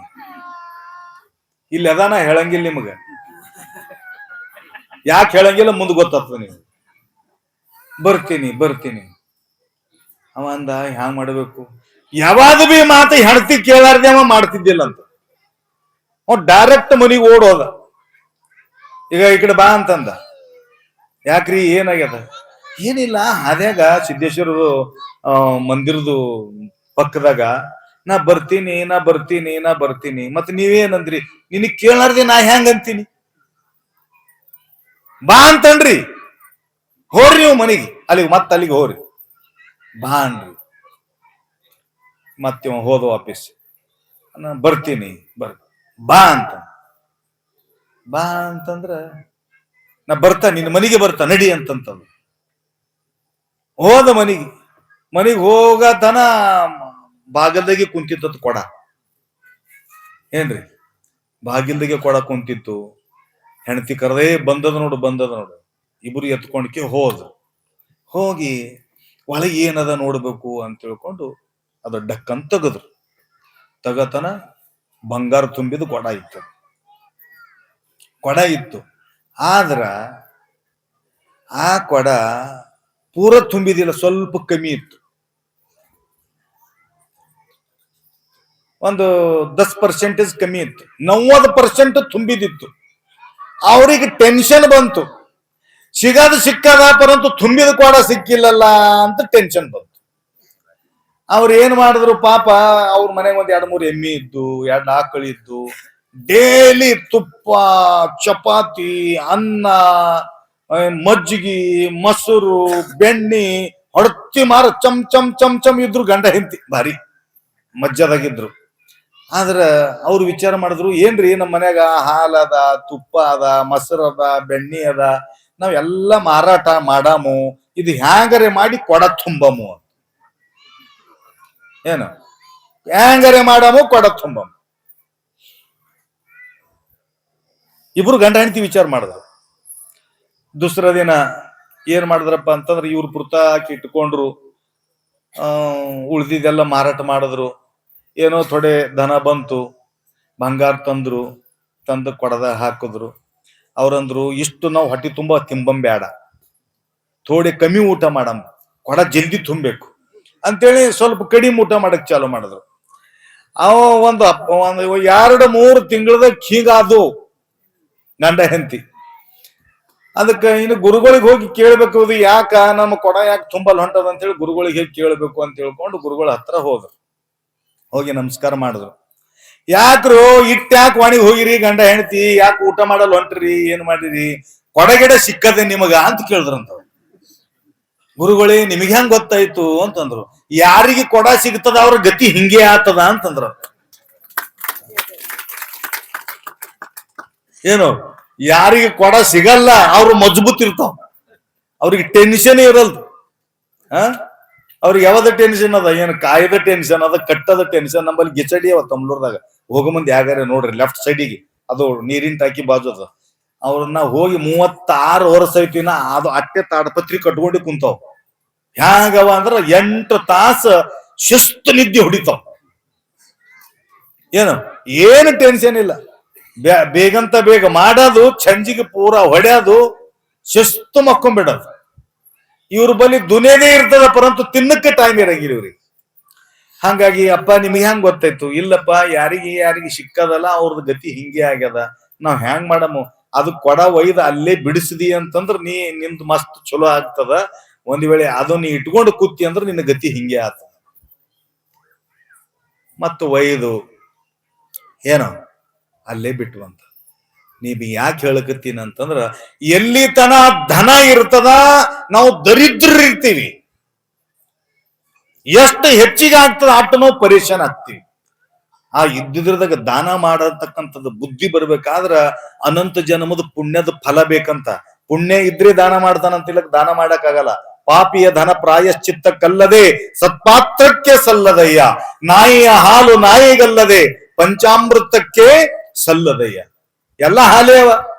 ಇಲ್ಲಿ ಅದಾನ ಹೇಳಂಗಿಲ್ಲ ನಿಮಗ. ಯಾಕೆ ಹೇಳಂಗಿಲ್ಲ ಮುಂದೆ ಗೊತ್ತಾಗ್ತದೆ ನೀವು. ಬರ್ತೀನಿ ಅವ ಅಂದ. ಹ್ಯಾಂಗ ಮಾಡಬೇಕು? ಯಾವಾಗ ಬಿ ಮಾತು ಹೆಣ್ತಿ ಕೇಳಾರ್ದೆ ಅವ ಮಾಡ್ತಿದ್ದಿಲ್ಲ ಅಂತ. ಡೈರೆಕ್ಟ್ ಮನಿಗೆ ಓಡೋದ. ಈಗ ಈ ಕಡೆ ಬಾ ಅಂತಂದ. ಯಾಕ್ರಿ ಏನಾಗ್ಯದ? ಏನಿಲ್ಲ, ಅದ್ಯಾಗ ಸಿದ್ದೇಶ್ವರ ಮಂದಿರದು ಪಕ್ಕದಾಗ ನಾ ಬರ್ತೀನಿ. ಮತ್ತೆ ನೀವೇನಂದ್ರಿ? ನಿನಗ್ ಕೇಳಾರ್ದೆ ನಾ ಹೆಂಗ ಅಂತೀನಿ? ಬಾ ಅಂತನ್ರಿ. ಹೋರಿ ನೀವು ಮನೆಗೆ, ಅಲ್ಲಿಗೆ ಹೋರಿ, ಬಾ ಅನ್ರಿ. ಮತ್ತೆ ಹೋದ ವಾಪಸ್. ಬರ್ತೀನಿ ಬಾ ಅಂತಂದ್ರ ನಾ ನಿನ್ನ ಮನೆಗೆ ಬರ್ತಾ ನಡಿ ಅಂತಂತಂದು ಹೋದ. ಮನೆಗೆ ಹೋಗತನ ಬಾಗಿಲ್ದಾಗೆ ಕುಂತಿತ್ತು ಕೊಡ, ಏನ್ರಿ? ಬಾಗಿಲ್ದಾಗೆ ಕೊಡ ಕುಂತಿತ್ತು. ಹೆಂಡತಿ ಕರದೇ ಬಂದದ ನೋಡು. ಇಬ್ರು ಎತ್ಕೊಂಡ್ಕೆ ಹೋಗಿ ಒಳಗೆ ಏನದ ನೋಡ್ಬೇಕು ಅಂತ ತಿಳ್ಕೊಂಡು ಅದು ಡಕ್ಕನ್ ತಗತನ ಬಂಗಾರ ತುಂಬಿದ ಕೊಡ ಇತ್ತು. ಆದ್ರ ಆ ಕೊಡ ಪೂರ ತುಂಬಿದಿಲ್ಲ, ಸ್ವಲ್ಪ ಕಮ್ಮಿ ಇತ್ತು. ಒಂದು 10% ಕಮ್ಮಿ ಇತ್ತು. 90% ತುಂಬಿದಿತ್ತು. ಅವ್ರಿಗೆ ಟೆನ್ಷನ್ ಬಂತು. ಸಿಕ್ಕದ ಪರಂತು ತುಂಬಿದ ಕೊಡ ಸಿಕ್ಕಿಲ್ಲಲ್ಲ ಅಂತ ಟೆನ್ಷನ್ ಬಂತು. ಅವ್ರು ಏನ್ ಮಾಡಿದ್ರು ಪಾಪ, ಅವ್ರ ಮನೆಗೆ ಒಂದ್ 2-3 ಎಮ್ಮಿ ಇದ್ದು, 2 ಆಕಳು ಇದ್ದು. ಡೈಲಿ ತುಪ್ಪ, ಚಪಾತಿ, ಅನ್ನ, ಮಜ್ಜಿಗೆ, ಮೊಸರು, ಬೆಣ್ಣಿ ಹೊಡ್ತಿ ಮಾರ ಚಮ್ ಇದ್ರು. ಗಂಡ ಹೆಂಡತಿ ಭಾರಿ ಮಜ್ಜದಾಗಿದ್ರು. ಆದ್ರ ಅವ್ರು ವಿಚಾರ ಮಾಡಿದ್ರು, ಏನ್ರಿ ನಮ್ಮ ಮನ್ಯಾಗ ಹಾಲ್ ಅದ, ತುಪ್ಪ ಅದ, ಮೊಸರು ಅದ, ಬೆಣ್ಣಿ ಅದ, ನಾವೆಲ್ಲ ಮಾರಾಟ ಮಾಡಾಮು, ಇದು ಹ್ಯಾಂಗರೆ ಮಾಡಿ ಕೊಡ ತುಂಬಮು. ಏನು ಹ್ಯಾಂಗರೆ ಮಾಡಾಮು, ಕೊಡ ತುಂಬಮು. ಇಬ್ರು ಗಂಡ ಹೆಂಡತಿ ವಿಚಾರ ಮಾಡಿದ್ರು. ದುಸ್ರ ದಿನ ಏನ್ ಮಾಡಿದ್ರಪ್ಪ ಅಂತಂದ್ರೆ ಇವ್ರು ಪುರ್ತ ಹಾಕಿ ಇಟ್ಕೊಂಡ್ರು. ಉಳ್ದಿದ್ದೆಲ್ಲ ಮಾರಾಟ ಮಾಡಿದ್ರು. ಏನೋ ಥೋಡೆ ದನ ಬಂತು, ಬಂಗಾರ ತಂದ್ರು, ತಂದು ಕೊಡದ ಹಾಕಿದ್ರು. ಅವ್ರಂದ್ರು ಇಷ್ಟು ನಾವು ಹೊಟ್ಟೆ ತುಂಬಾ ತಿಂಬಂಬೇಡ, ಥೋಡೆ ಕಮ್ಮಿ ಊಟ ಮಾಡಮ್ಮ, ಕೊಡ ಜಲ್ದಿ ತುಂಬಬೇಕು ಅಂತೇಳಿ ಸ್ವಲ್ಪ ಕಡಿಮೆ ಊಟ ಮಾಡಕ್ ಚಾಲು ಮಾಡಿದ್ರು. ಅವ ಒಂದು 2-3 ತಿಂಗಳದಾಗ ಹೀಗಾದು ಗಂಡ ಹೆಂಡತಿ. ಅದಕ್ಕೆ ಇನ್ನು ಗುರುಗಳಿಗೆ ಹೋಗಿ ಕೇಳ್ಬೇಕು, ಯಾಕ ನಮ್ಮ ಕೊಡ ಯಾಕೆ ತುಂಬಲ್ ಹೊಂಟದ ಅಂತೇಳಿ ಗುರುಗಳಿಗೆ ಹೇಗೆ ಕೇಳ್ಬೇಕು ಅಂತ ಹೇಳ್ಕೊಂಡು ಗುರುಗಳ ಹತ್ರ ಹೋದ್ರು. ಹೋಗಿ ನಮಸ್ಕಾರ ಮಾಡಿದ್ರು. ಯಾಕ್ರು ಇಟ್ಟ್ಯಾಕ್ ವಾಣಿಗೆ ಹೋಗಿರಿ ಗಂಡ ಹೆಂಡತಿ, ಯಾಕೆ ಊಟ ಮಾಡಲ್ ಹೊಂಟ್ರಿ, ಏನ್ ಮಾಡಿರಿ, ಕೊಡಗಿಡ ಸಿಕ್ಕದೆ ನಿಮಗ ಅಂತ ಕೇಳಿದ್ರಂತ. ಗುರುಗಳೇ ನಿಮಗೆ ಹೆಂಗ್ ಗೊತ್ತಾಯ್ತು ಅಂತಂದ್ರು. ಯಾರಿಗೆ ಕೊಡ ಸಿಗ್ತದ ಅವ್ರ ಗತಿ ಹಿಂಗೆ ಆತದ ಅಂತಂದ್ರ. ಏನು ಯಾರಿಗೆ ಕೊಡ ಸಿಗಲ್ಲ ಅವ್ರು ಮಜಬೂತ್ ಇರ್ತಾವ, ಅವ್ರಿಗೆ ಟೆನ್ಷನ್ ಇರಲ್ದು. ಅವ್ರಿಗೆ ಯಾವ್ದ ಟೆನ್ಷನ್ ಅದ, ಏನು ಕಾಯ್ದ ಟೆನ್ಷನ್ ಅದ, ಕಟ್ಟದ ಟೆನ್ಷನ್. ನಮ್ಮಲ್ಲಿ ಗಿಚಡಿ ಅವ ತಮ್ಲೂರ್ದಾಗ, ಹೋಗ ಮುಂದೆ ಯಾಗಾರೆ ನೋಡ್ರಿ ಲೆಫ್ಟ್ ಸೈಡಿಗೆ ಅದು ನೀರಿನ ಟಾಕಿ ಬಾಜು ಅದ. ಅವ್ರನ್ನ ಹೋಗಿ 36 ವರ್ಷ ಐತಿನ ಅದು ಅಟ್ಟೆ ತಾಡಪತ್ರಿ ಕಟ್ಕೊಂಡು ಕುಂತಾವ್. ಹ್ಯಾಂಗವ ಅಂದ್ರ 8 ತಾಸು ಶಿಸ್ತು ನಿದ್ದೆ ಹೊಡಿತಾವ. ಏನು ಟೆನ್ಷನ್ ಇಲ್ಲ, ಬೇಗಂತ ಬೇಗ ಮಾಡೋದು, ಸಂಜಿಗೆ ಪೂರ ಹೊಡ್ಯೋದು, ಶಿಸ್ತು ಮಕ್ಕೊಂಡ್ಬಿಡೋದು. ಇವ್ರ ಬಳಿ ದುನಿಯಾನೇ ಇರ್ತದ, ಪರಂತು ತಿನ್ನಕ್ಕೆ ಟೈಮ್ ಇರಂಗಿಲ್ಲ ಇವ್ರಿಗೆ. ಹಾಗಾಗಿ ಅಪ್ಪ ನಿಮ್ಗೆ ಹೆಂಗ್ ಗೊತ್ತಾಯ್ತು? ಇಲ್ಲಪ್ಪ, ಯಾರಿಗೆ ಸಿಕ್ಕದಲ್ಲ ಅವ್ರದ್ದು ಗತಿ ಹಿಂಗೆ ಆಗ್ಯದ, ನಾವ್ ಹ್ಯಾಂಗ್ ಮಾಡಮು, ಅದು ಕೊಡ ಒಯ್ದ ಅಲ್ಲೇ ಬಿಡಿಸಿದಿ ಅಂತಂದ್ರ ನಿಮ್ದು ಮಸ್ತ್ ಚಲೋ ಆಗ್ತದ. ಒಂದ್ ವೇಳೆ ಅದು ನೀ ಇಟ್ಕೊಂಡು ಕೂತಿ ಅಂದ್ರೆ ನಿನ್ನ ಗತಿ ಹಿಂಗೆ ಆಗ್ತದ. ಮತ್ತು ಒಯ್ದು ಏನೋ ಅಲ್ಲೇ ಬಿಟ್ಟುವಂತ. ನೀವ್ ಯಾಕೆ ಹೇಳಕತ್ತೀನಿ ಅಂತಂದ್ರ, ಎಲ್ಲಿ ತನ ಧನ ಇರ್ತದ ನಾವು ದರಿದ್ರ ಇರ್ತೀವಿ, ಎಷ್ಟು ಹೆಚ್ಚಿಗೆ ಆಗ್ತದ ಅಷ್ಟು ನಾವು ಪರೇಶಾನ್ ಆಗ್ತೀವಿ. ಆ ಇದ್ದಿದ್ರದಾಗ ದಾನ ಮಾಡತಕ್ಕಂಥದ್ದು ಬುದ್ಧಿ ಬರ್ಬೇಕಾದ್ರ ಅನಂತ ಜನ್ಮದ ಪುಣ್ಯದ ಫಲ ಬೇಕಂತ. ಪುಣ್ಯ ಇದ್ರೆ ದಾನ ಮಾಡ್ತಾನಂತಿಲ್ಲ, ದಾನ ಮಾಡಕ್ ಆಗಲ್ಲ. ಪಾಪಿಯ ಧನ ಪ್ರಾಯಶ್ಚಿತ್ತಕ್ಕಲ್ಲದೆ ಸತ್ಪಾತ್ರಕ್ಕೆ ಸಲ್ಲದಯ್ಯ, ನಾಯಿಯ ಹಾಲು ನಾಯಿಗಲ್ಲದೆ ಪಂಚಾಮೃತಕ್ಕೆ ಸಲ್ಲದಯ್ಯ. ಎಲ್ಲ ಹಾಲೇ ಅವ,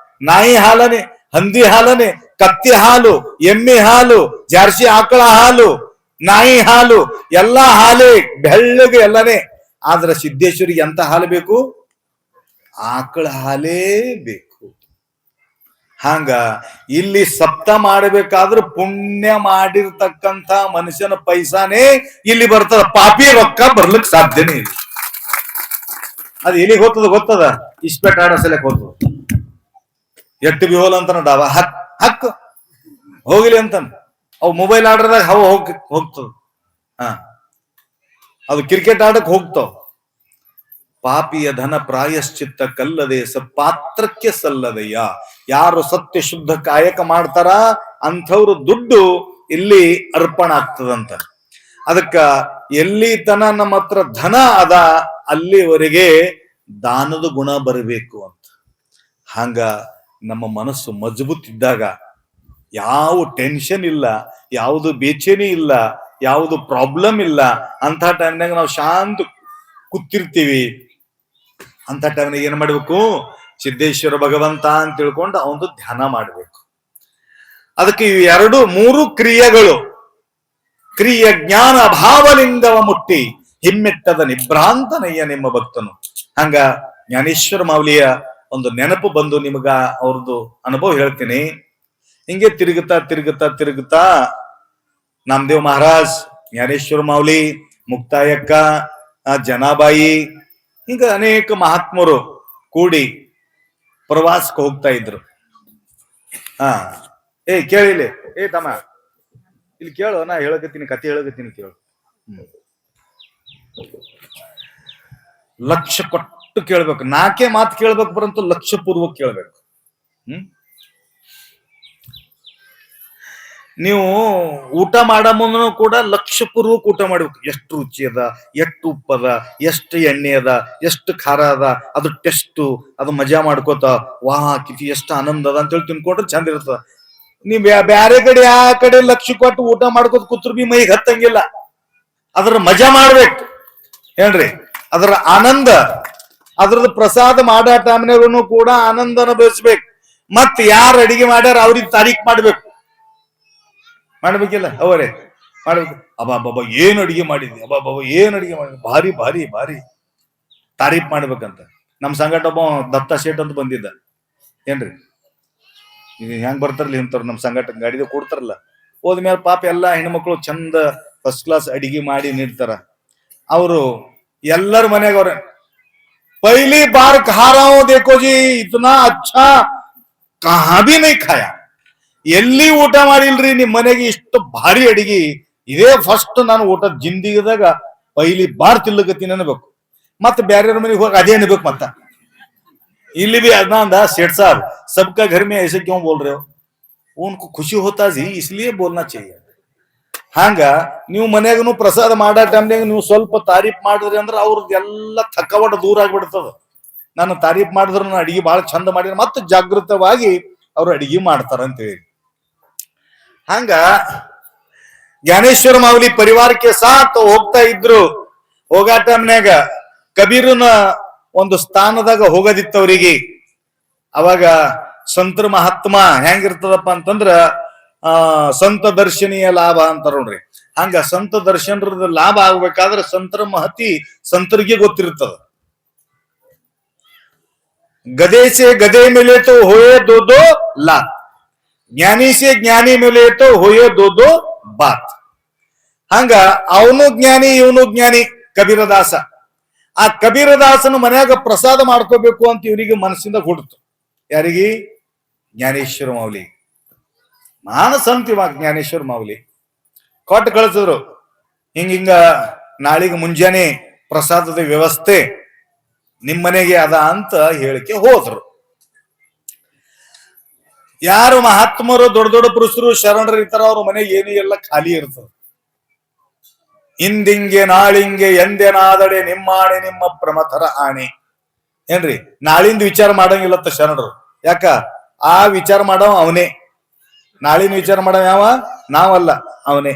ನಾಯಿ ಹಾಲನೆ, ಹಂದಿ ಹಾಲನೆ, ಕತ್ತಿ ಹಾಲು, ಎಮ್ಮೆ ಹಾಲು, ಜಾರ್ಸಿ ಆಕಳ ಹಾಲು, ನಾಯಿ ಹಾಲು, ಎಲ್ಲಾ ಹಾಲೇ ಬೆಳ್ಳಗೆ ಎಲ್ಲನೇ. ಆದ್ರೆ ಸಿದ್ದೇಶ್ವರಿಗೆ ಎಂತ ಹಾಲು ಬೇಕು? ಆಕಳ ಹಾಲೇ ಬೇಕು. ಹಂಗ ಇಲ್ಲಿ ಸಪ್ತ ಮಾಡಬೇಕಾದ್ರೆ ಪುಣ್ಯ ಮಾಡಿರ್ತಕ್ಕಂಥ ಮನುಷ್ಯನ ಪೈಸಾನೇ ಇಲ್ಲಿ ಬರ್ತದ, ಪಾಪಿ ರೊಕ್ಕ ಬರ್ಲಿಕ್ ಸಾಧ್ಯನೇ ಇಲ್ಲ. ಅದು ಎಲ್ಲಿಗೆ ಗೊತ್ತದ? ಇಸ್ಪೆಟ್ ಆಡೋ ಸಲಕ್ ಹೋಗ್ತದ. ಎಟ್ಟು ಬಿಹೋಲ್ ಅಂತಾನ ಡಾಬಾ ಹಕ್ ಹೋಗಿಲಿ ಅಂತಾನ. ಅವು ಮೊಬೈಲ್ ಆಡ್ರದಾಗ ಹೋಗ್ತದ. ಅದು ಕ್ರಿಕೆಟ್ ಆಡಕ್ ಹೋಗ್ತಾವ. ಪಾಪಿಯ ಧನ ಪ್ರಾಯಶ್ಚಿತ್ತ ಕಲ್ಲದೆ ಪಾತ್ರಕ್ಕೆ ಸಲ್ಲದಯ್ಯ. ಯಾರು ಸತ್ಯ ಶುದ್ಧ ಕಾಯಕ ಮಾಡ್ತಾರ ಅಂಥವ್ರು ದುಡ್ಡು ಇಲ್ಲಿ ಅರ್ಪಣ ಆಗ್ತದಂತ. ಅದಕ್ಕ ಎಲ್ಲಿ ತನ ನಮ್ಮ ಹತ್ರ ಧನ ಅದ ಅಲ್ಲಿವರೆಗೆ ದಾನದ ಗುಣ ಬರಬೇಕು ಅಂತ. ಹಂಗ ನಮ್ಮ ಮನಸ್ಸು ಮಜಬೂತ್ ಇದ್ದಾಗ ಯಾವ ಟೆನ್ಷನ್ ಇಲ್ಲ, ಯಾವುದು ಬೇಚೇನಿ ಇಲ್ಲ, ಯಾವುದು ಪ್ರಾಬ್ಲಮ್ ಇಲ್ಲ. ಅಂತ ಟೈಮ್ನಾಗ ನಾವು ಶಾಂತ ಕೂತಿರ್ತೀವಿ. ಅಂತ ಟೈಮ್ನಾಗ ಏನ್ ಮಾಡ್ಬೇಕು? ಸಿದ್ದೇಶ್ವರ ಭಗವಂತ ಅಂತ ತಿಳ್ಕೊಂಡು ಅವನು ಧ್ಯಾನ ಮಾಡ್ಬೇಕು. ಅದಕ್ಕೆ ಇವು 2-3 ಕ್ರಿಯೆಗಳು. ಕ್ರಿಯೆ ಜ್ಞಾನ ಭಾವಲಿಂಗವ ಮುಟ್ಟಿ ಹಿಮ್ಮೆಟ್ಟದ ನಿಭ್ರಾಂತನಯ್ಯ ನಿಮ್ಮ ಭಕ್ತನು. ಹಂಗ ಜ್ಞಾನೇಶ್ವರ ಮಾವಲಿಯ ಒಂದು ನೆನಪು ಬಂದು ನಿಮಗ ಅವ್ರದ್ದು ಅನುಭವ ಹೇಳ್ತೀನಿ. ಹಿಂಗೆ ತಿರುಗುತ್ತಾ ನಾಮದೇವ್ ಮಹಾರಾಜ್, ಜ್ಞಾನೇಶ್ವರ ಮಾವಲಿ, ಮುಕ್ತಾಯಕ್ಕ, ಜನಾಬಾಯಿ, ಹಿಂಗ ಅನೇಕ ಮಹಾತ್ಮರು ಕೂಡಿ ಪ್ರವಾಸಕ್ಕೆ ಹೋಗ್ತಾ ಇದ್ರು. ಕೇಳಿಲ್ಲ, ತಮ್ಮ ಇಲ್ಲಿ ಕೇಳು, ನಾ ಹೇಳಕತ್ತೀನಿ, ಕತೆ ಹೇಳಕತ್ತೀನಿ ಕೇಳು. ಲಕ್ಷ ಕೊಟ್ಟು ಕೇಳ್ಬೇಕು, 4 ಮಾತು ಕೇಳ್ಬೇಕು, ಬರಂತೂ ಲಕ್ಷ ಪೂರ್ವಕ ಕೇಳ್ಬೇಕು. ನೀವು ಊಟ ಮಾಡೋ ಮುಂದನು ಕೂಡ ಲಕ್ಷ ಪೂರ್ವಕ ಊಟ ಮಾಡ್ಬೇಕು. ಎಷ್ಟು ರುಚಿ ಅದ, ಎಷ್ಟು ಉಪ್ಪದ, ಎಷ್ಟು ಎಣ್ಣೆ ಅದ, ಎಷ್ಟು ಖಾರ ಅದ, ಅದು ಟೆಸ್ಟು, ಅದು ಮಜಾ ಮಾಡ್ಕೋತ ಕಿತಿ ಎಷ್ಟು ಆನಂದ ಅದ ಅಂತೇಳಿ ತಿನ್ಕೊಂಡ್ರೆ ಚಂದ ಇರ್ತದ. ನೀವ್ ಬ್ಯಾರೆ ಕಡೆ ಆ ಕಡೆ ಲಕ್ಷ ಕೊಟ್ಟು ಊಟ ಮಾಡ್ಕೋತ ಕೂತ್ರು ಬಿ ಮೈಗೆ ಹತ್ತಂಗಿಲ್ಲ. ಅದ್ರ ಮಜಾ ಮಾಡ್ಬೇಕು ಏನ್ರಿ, ಅದರ ಆನಂದ, ಅದ್ರದ್ದು ಪ್ರಸಾದ ಮಾಡೋ ಟೈಮ್ನಾಗೂ ಕೂಡ ಆನಂದನ ಬೆಳೆಸ್ಬೇಕು. ಮತ್ ಯಾರು ಅಡಿಗೆ ಮಾಡ್ಯಾರ ಅವ್ರಿಗೆ ತಾರೀಖ್ ಮಾಡ್ಬೇಕು. ಮಾಡ್ಬೇಕಿಲ್ಲ ಅವರೇ ಮಾಡ್ಬೇಕು. ಅಬ್ಬಬ್ಬ ಏನ್ ಅಡಿಗೆ ಮಾಡಿದ್ವಿ, ಅಬ್ಬಬ್ಬ ಏನ್ ಅಡಿಗೆ ಮಾಡಿದ್ವಿ, ಭಾರಿ ಭಾರಿ ಭಾರಿ ತಾರೀಫ್ ಮಾಡ್ಬೇಕಂತ. ನಮ್ ಸಂಗಟ ಒಬ್ಬ ದತ್ತ ಶೇಟ್ ಅಂತ ಬಂದಿದ್ದ. ಏನ್ರಿ ಹೆಂಗ್ ಬರ್ತಾರಲ್ಲ ಇಂಥವ್ರು ನಮ್ ಸಂಗಟ ಗಾಡಿದ ಕೊಡ್ತಾರಲ್ಲ. ಹೋದ್ಮೇಲೆ ಪಾಪ ಎಲ್ಲಾ ಹೆಣ್ಮಕ್ಳು ಚಂದ ಫಸ್ಟ್ ಕ್ಲಾಸ್ ಅಡಿಗೆ ಮಾಡಿ ನೀಡ್ತಾರ. ಅವರು ಎಲ್ಲರ ಮನೆಯಾಗ ಅವ್ರ पहली बार खा रहा हूं देखो जी इतना अच्छा कहा भी नहीं खाया. ಎಲ್ಲಿ ಊಟ ಮಾಡಿಲ್ರಿ ನಿಮ್ ಮನೆಗೆ ಇಷ್ಟು ಭಾರಿ ಅಡಿಗೆ, ಇದೇ ಫಸ್ಟ್ ನಾನು ಊಟ ಜಿಂದಿಗದಾಗ ಪೈಲಿ ಬಾರ್ ತಿಲ್ಲಕತ್ತೀನಿ ಅನ್ಬೇಕು. ಮತ್ ಬ್ಯಾರ್ಯಾರ ಮನೆಗೆ ಹೋಗಿ ಅದೇ ಅನ್ಬೇಕು. ಮತ್ತ ಇಲ್ಲಿ भी अदनान सेठ साहब सबका घर में ऐसे क्यों बोल रहे हो, उनको खुशी होता जी इसलिए बोलना चाहिए. ಹಂಗ ನೀವು ಮನ್ಯಾಗನು ಪ್ರಸಾದ ಮಾಡೋ ಟೈಮ್ನಾಗ ನೀವು ಸ್ವಲ್ಪ ತಾರೀಫ್ ಮಾಡಿದ್ರಿ ಅಂದ್ರೆ ಅವ್ರದ್ದು ಎಲ್ಲ ಥಕ್ಕವಟ ದೂರ ಆಗ್ಬಿಡ್ತದ. ನಾನು ತಾರೀಫ್ ಮಾಡಿದ್ರು ನಾನು ಅಡಿಗೆ ಬಹಳ ಚಂದ ಮಾಡಿದ್ರೆ ಮತ್ತೆ ಜಾಗೃತವಾಗಿ ಅವ್ರು ಅಡಿಗೆ ಮಾಡ್ತಾರ ಅಂತೇಳಿ. ಹಂಗ ಜ್ಞಾನೇಶ್ವರ ಮಾವಲಿ ಪರಿವಾರಕ್ಕೆ ಸಾಥ್ ಹೋಗ್ತಾ ಇದ್ರು. ಹೋಗಾ ಟೈಮ್ನಾಗ ಕಬೀರನ ಒಂದು ಸ್ಥಾನದಾಗ ಹೋಗೋದಿತ್ತವ್ರಿಗೆ. ಅವಾಗ ಸಂತರ ಮಹಾತ್ಮ ಹೆಂಗಿರ್ತದಪ್ಪ ಅಂತಂದ್ರ ಸಂತ ದರ್ಶನೀಯ ಲಾಭ ಅಂತಾರ ನೋಡ್ರಿ. ಹಂಗ ಸಂತ ದರ್ಶನದ ಲಾಭ ಆಗ್ಬೇಕಾದ್ರೆ ಸಂತರ ಮಹತಿ ಸಂತರಿಗೆ ಗೊತ್ತಿರ್ತದ. गधे से गधे मिले तो होए दो दो लात, ज्ञानी से ज्ञानी मिले तो होए दो दो बात. ಹಂಗ ಅವನು ಜ್ಞಾನಿ ಇವನು ಜ್ಞಾನಿ ಕಬೀರದಾಸ. ಆ ಕಬೀರದಾಸನ ಮನ್ಯಾಗ ಪ್ರಸಾದ ಮಾಡ್ಕೋಬೇಕು ಅಂತ ಇವರಿಗೆ ಮನಸ್ಸಿಂದ ಹುಡ್ತು. ಯಾರಿಗೆ? ಜ್ಞಾನೇಶ್ವರ ಮಾವಲಿ. ನಾನು ಸಂತ ಇವಾಗ ಜ್ಞಾನೇಶ್ವರ ಮಾವಲಿ ಕೊಟ್ಟು ಕಳಿಸಿದ್ರು. ಹಿಂಗ ನಾಳಿಗೆ ಮುಂಜಾನೆ ಪ್ರಸಾದದ ವ್ಯವಸ್ಥೆ ನಿಮ್ಮನೆಗೆ ಅದ ಅಂತ ಹೇಳಿಕೆ ಹೋದ್ರು. ಯಾರು ಮಹಾತ್ಮರು ದೊಡ್ಡ ದೊಡ್ಡ ಪುರುಷರು ಶರಣರು ಇರ್ತಾರ ಅವ್ರ ಮನೆಗೆ ಏನು ಎಲ್ಲ ಖಾಲಿ ಇರ್ತದೆ. ಇಂದಿಂಗೆ ನಾಳಿಂಗೆ ಎಂದೆನಾದಡೆ ನಿಮ್ಮಾಣೆ ನಿಮ್ಮ ಪ್ರಮಥರ ಆಣೆ. ಏನ್ರಿ ನಾಳಿಂದ ವಿಚಾರ ಮಾಡಂಗಿಲ್ಲತ್ತ ಶರಣರು. ಯಾಕ? ಆ ವಿಚಾರ ಮಾಡವ ಅವನೇ. ನಾಳಿನ ವಿಚಾರ ಮಾಡವ ಯಾವ? ನಾವಲ್ಲ, ಅವನೇ.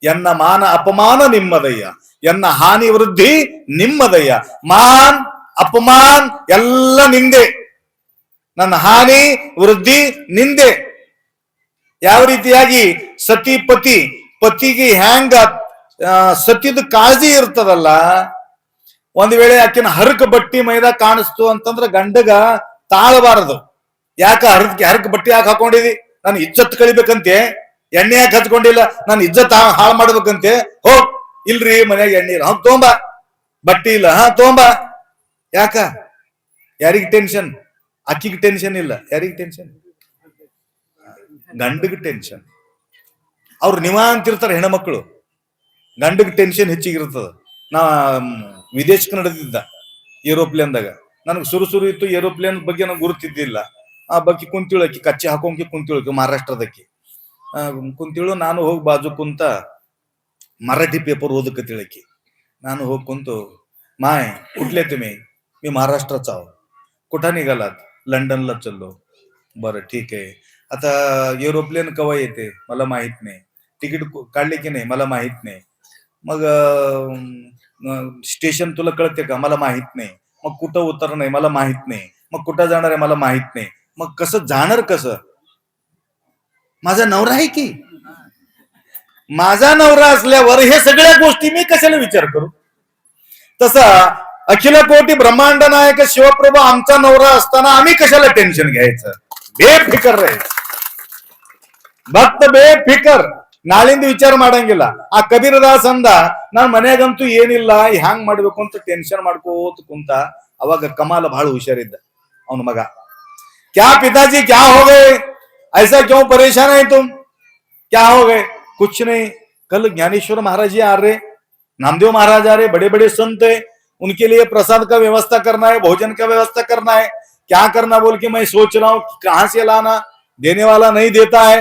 ಎನ್ನ ಮಾನ ಅಪಮಾನ ನಿಮ್ಮದಯ್ಯ, ಎನ್ನ ಹಾನಿ ವೃದ್ಧಿ ನಿಮ್ಮದಯ್ಯ. ಮಾನ್ ಅಪಮಾನ್ ಎಲ್ಲ ನಿಂದೆ, ನನ್ನ ಹಾನಿ ವೃದ್ಧಿ ನಿಂದೆ. ಯಾವ ರೀತಿಯಾಗಿ ಸತಿ ಪತಿ ಪತಿಗೆ ಹ್ಯಾಂಗ ಸತಿದ ಕಾಳಜಿ ಇರ್ತದಲ್ಲ, ಒಂದ್ ವೇಳೆ ಆಕಿನ ಹರಕ ಬಟ್ಟಿ ಮೈದ ಕಾಣಿಸ್ತು ಅಂತಂದ್ರ ಗಂಡಗ ತಾಳಬಾರದು. ಯಾಕ ಹರಕ ಬಟ್ಟಿ ಯಾಕೆ ಹಾಕೊಂಡಿದಿ? ನಾನು ಇಜ್ಜತ್ ಕಳಿಬೇಕಂತೆ. ಎಣ್ಣೆ ಯಾಕೆ ಹಚ್ಕೊಂಡಿಲ್ಲ? ನಾನು ಇಜ್ಜತ್ ಹಾಳು ಮಾಡ್ಬೇಕಂತೆ. ಹೋಗ್ ಇಲ್ರಿ ಮನ್ಯಾಗ ಎಣ್ಣೆ ಇಲ್ಲ, ತೊಂಬ. ಬಟ್ಟಿ ಇಲ್ಲ, ತೊಂಬ. ಯಾಕ? ಯಾರಿಗ ಟೆನ್ಷನ್? ಅಕ್ಕಿಗೆ ಟೆನ್ಷನ್ ಇಲ್ಲ. ಯಾರಿಗ ಟೆನ್ಷನ್? ಗಂಡಗ್ ಟೆನ್ಷನ್. ಅವ್ರು ನಿವಾಂತಿರ್ತಾರೆ ಹೆಣ್ಮಕ್ಳು. ಗಂಡಗ್ ಟೆನ್ಷನ್ ಹೆಚ್ಚಿಗಿರ್ತದ. ನಾ ವಿದೇಶಕ್ಕೆ ನಡೆದಿದ್ದ ಏರೋಪ್ಲೇನ್ದಾಗ. ನನಗೆ ಸುರು ಇತ್ತು. ಏರೋಪ್ಲೇನ್ ಬಗ್ಗೆ ನಂಗೆ ಗುರುತಿದ್ದಿಲ್ಲ. ಆ ಬಗ್ಗೆ ಕುಂತಿಳಕಿ ಕಚ್ಚಿ ಹಾಕೊಂಕಿ ಕುಂತಿಳಕಿ ಮಹಾರಾಷ್ಟ್ರದಕ್ಕೆ ಕುಂತಿಳು. ನಾನು ಹೋಗಿ ಬಾಜು ಕುಂತ मराठी पेपर ओदकती. ನಾನು ಹೋಗಿ ಕುಂತು, माय कुठले तुम्ही? मी महाराष्ट्राचा आहो. कुठं निघालात? लंडनला चाललो. बरं ठीक आहे. आता एरोप्लेन केव्हा येते? मला माहित नाही. तिकीट काढले की नाही? मला माहित नाही. मग स्टेशन तुला कळते का? मला माहित नाही. मग कुठं उतरणार आहे? मला माहित नाही. मग कुठं जाणार आहे? मला माहित नाही. मग कसं जाणार? कसं? माझा नवरा आहे की. माझा नवरा असल्यावर हे सगळ्या गोष्टी मी कशाला विचार करू? तसा अखिल कोटी ब्रह्मांड नायक शिवप्रभू आमचा नवरा असताना आम्ही कशाला टेन्शन घ्यायचं? ಬೇಫಿಕರ್ ರೇ ಭಕ್ತ, ಬೇಫಿಕರ್. ನಾಳಿಂದ ವಿಚಾರ ಮಾಡಂಗಿಲ್ಲ. ಆ ಕಬೀರದಾಸ್ ಅಂದ, ನಾನ್ ಮನ್ಯಾಗಂತೂ ಏನಿಲ್ಲ, ಹ್ಯಾಂಗ್ ಮಾಡ್ಬೇಕು ಅಂತ ಟೆನ್ಷನ್ ಮಾಡ್ಕೋತ ಕುಂತ. ಅವಾಗ ಕಮಾಲ ಬಹಳ ಹುಷಾರಿದ್ದ ಅವನ ಮಗ. क्या पिताजी क्या हो गए? ऐसा क्यों परेशान है तुम? क्या हो गए? कुछ नहीं. कल ज्ञानेश्वर महाराज जी आ रहे, नामदेव महाराज आ रहे, बड़े बड़े संत है, उनके लिए प्रसाद का व्यवस्था करना है, भोजन का व्यवस्था करना है. क्या करना बोल के मैं सोच रहा हूं. कहां से लाना? देने वाला नहीं देता है.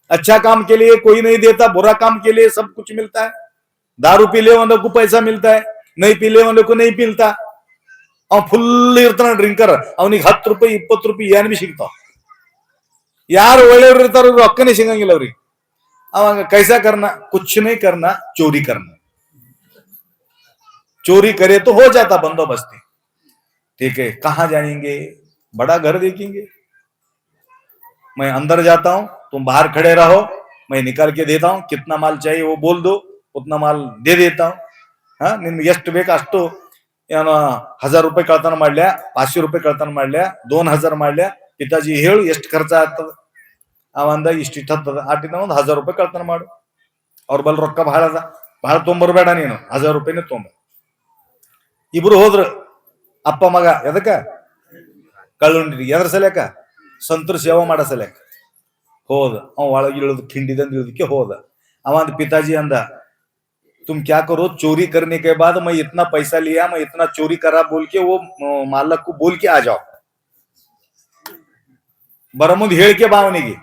अच्छा काम के लिए कोई नहीं देता, बुरा काम के लिए सब कुछ मिलता है. दारू पी ले वालों को पैसा मिलता है, नहीं पी ले वालों को नहीं मिलता. फुल इर्तान ड्रिंकर ಅವನಿಗೆ 10 ರೂಪಾಯಿ 20 ರೂಪಾಯಿ ಏನ್ ಬಿ ಸಿಗ್ತಾವ. ಯಾರು ಒಳ್ಳೆಯವರು ಇರ್ತಾರೋ ರೊಕ್ಕನೇ ಸಿಗಂಗಿಲ್ಲ ಅವ್ರಿಗೆ. ಅವಾಗ कैसा करना? कुछ नहीं करना, चोरी करना. चोरी करे तो हो जाता बंदोबस्ती. ठीक है, कहां जाएंगे? बड़ा घर देखेंगे. मैं अंदर जाता हूं, तुम बाहर खड़े रहो, मैं निकाल के देता हूँ, कितना माल चाहिए वो बोल दो, उतना माल दे देता हूँ. ಹಾ ನಿಮ್ಗೆ ಎಷ್ಟು ಬೇಕು ಅಷ್ಟು ಏನು 1000 ರೂಪಾಯಿ ಕಳ್ತನ ಮಾಡ್ಲ್ಯಾ, 500 ರೂಪಾಯಿ ಕಳ್ತನ ಮಾಡ್ಲ್ಯಾ, 2000 ಮಾಡ್ಲ್ಯಾ, ಪಿತಾಜಿ ಹೇಳು ಎಷ್ಟು ಖರ್ಚ ಆಗ್ತದ. ಅವಂದ ಇಷ್ಟಿಟ್ಟು ಹತ್ತದ, ಆಟಿನ ಒಂದು 1000 ರೂಪಾಯಿ ಕಳ್ತನ ಮಾಡು. ಅವ್ರ ಬಲ್ ರೊಕ್ಕ ಬಹಳ ಅದ, ಬಹಳ ತೊಂಬರ್ಬೇಡ ನೀನು, 1000 ರೂಪಾಯಿನೇ ತೊಂಬ. ಇಬ್ರು ಹೋದ್ರು ಅಪ್ಪ ಮಗ. ಎದಕ್ಕ? ಕಳ್ಳುಂಡಿ. ಎದ್ರ ಸಲ್ಯಾಕ? ಸಂತರ ಸೇವಾ ಮಾಡೋ ಸಲ್ಯಾಕ ಹೋದ. ಅವ ಒಳಗೆ ಇಳಿದು ಖಿಂಡಿದಂದು ಇಳಿದಕ್ಕೆ ಹೋದ. ಅವಂದ ಪಿತಾಜಿ ಅಂದ, तुम क्या करो, चोरी करने के बाद मैं इतना पैसा लिया, मैं इतना चोरी करा बोल के वो मालक को बोल के आ जाओ. ಬರ ಮುಂದೆ ಹೇಳಿಕೆ ಬಾ ಅವನಿಗೆ.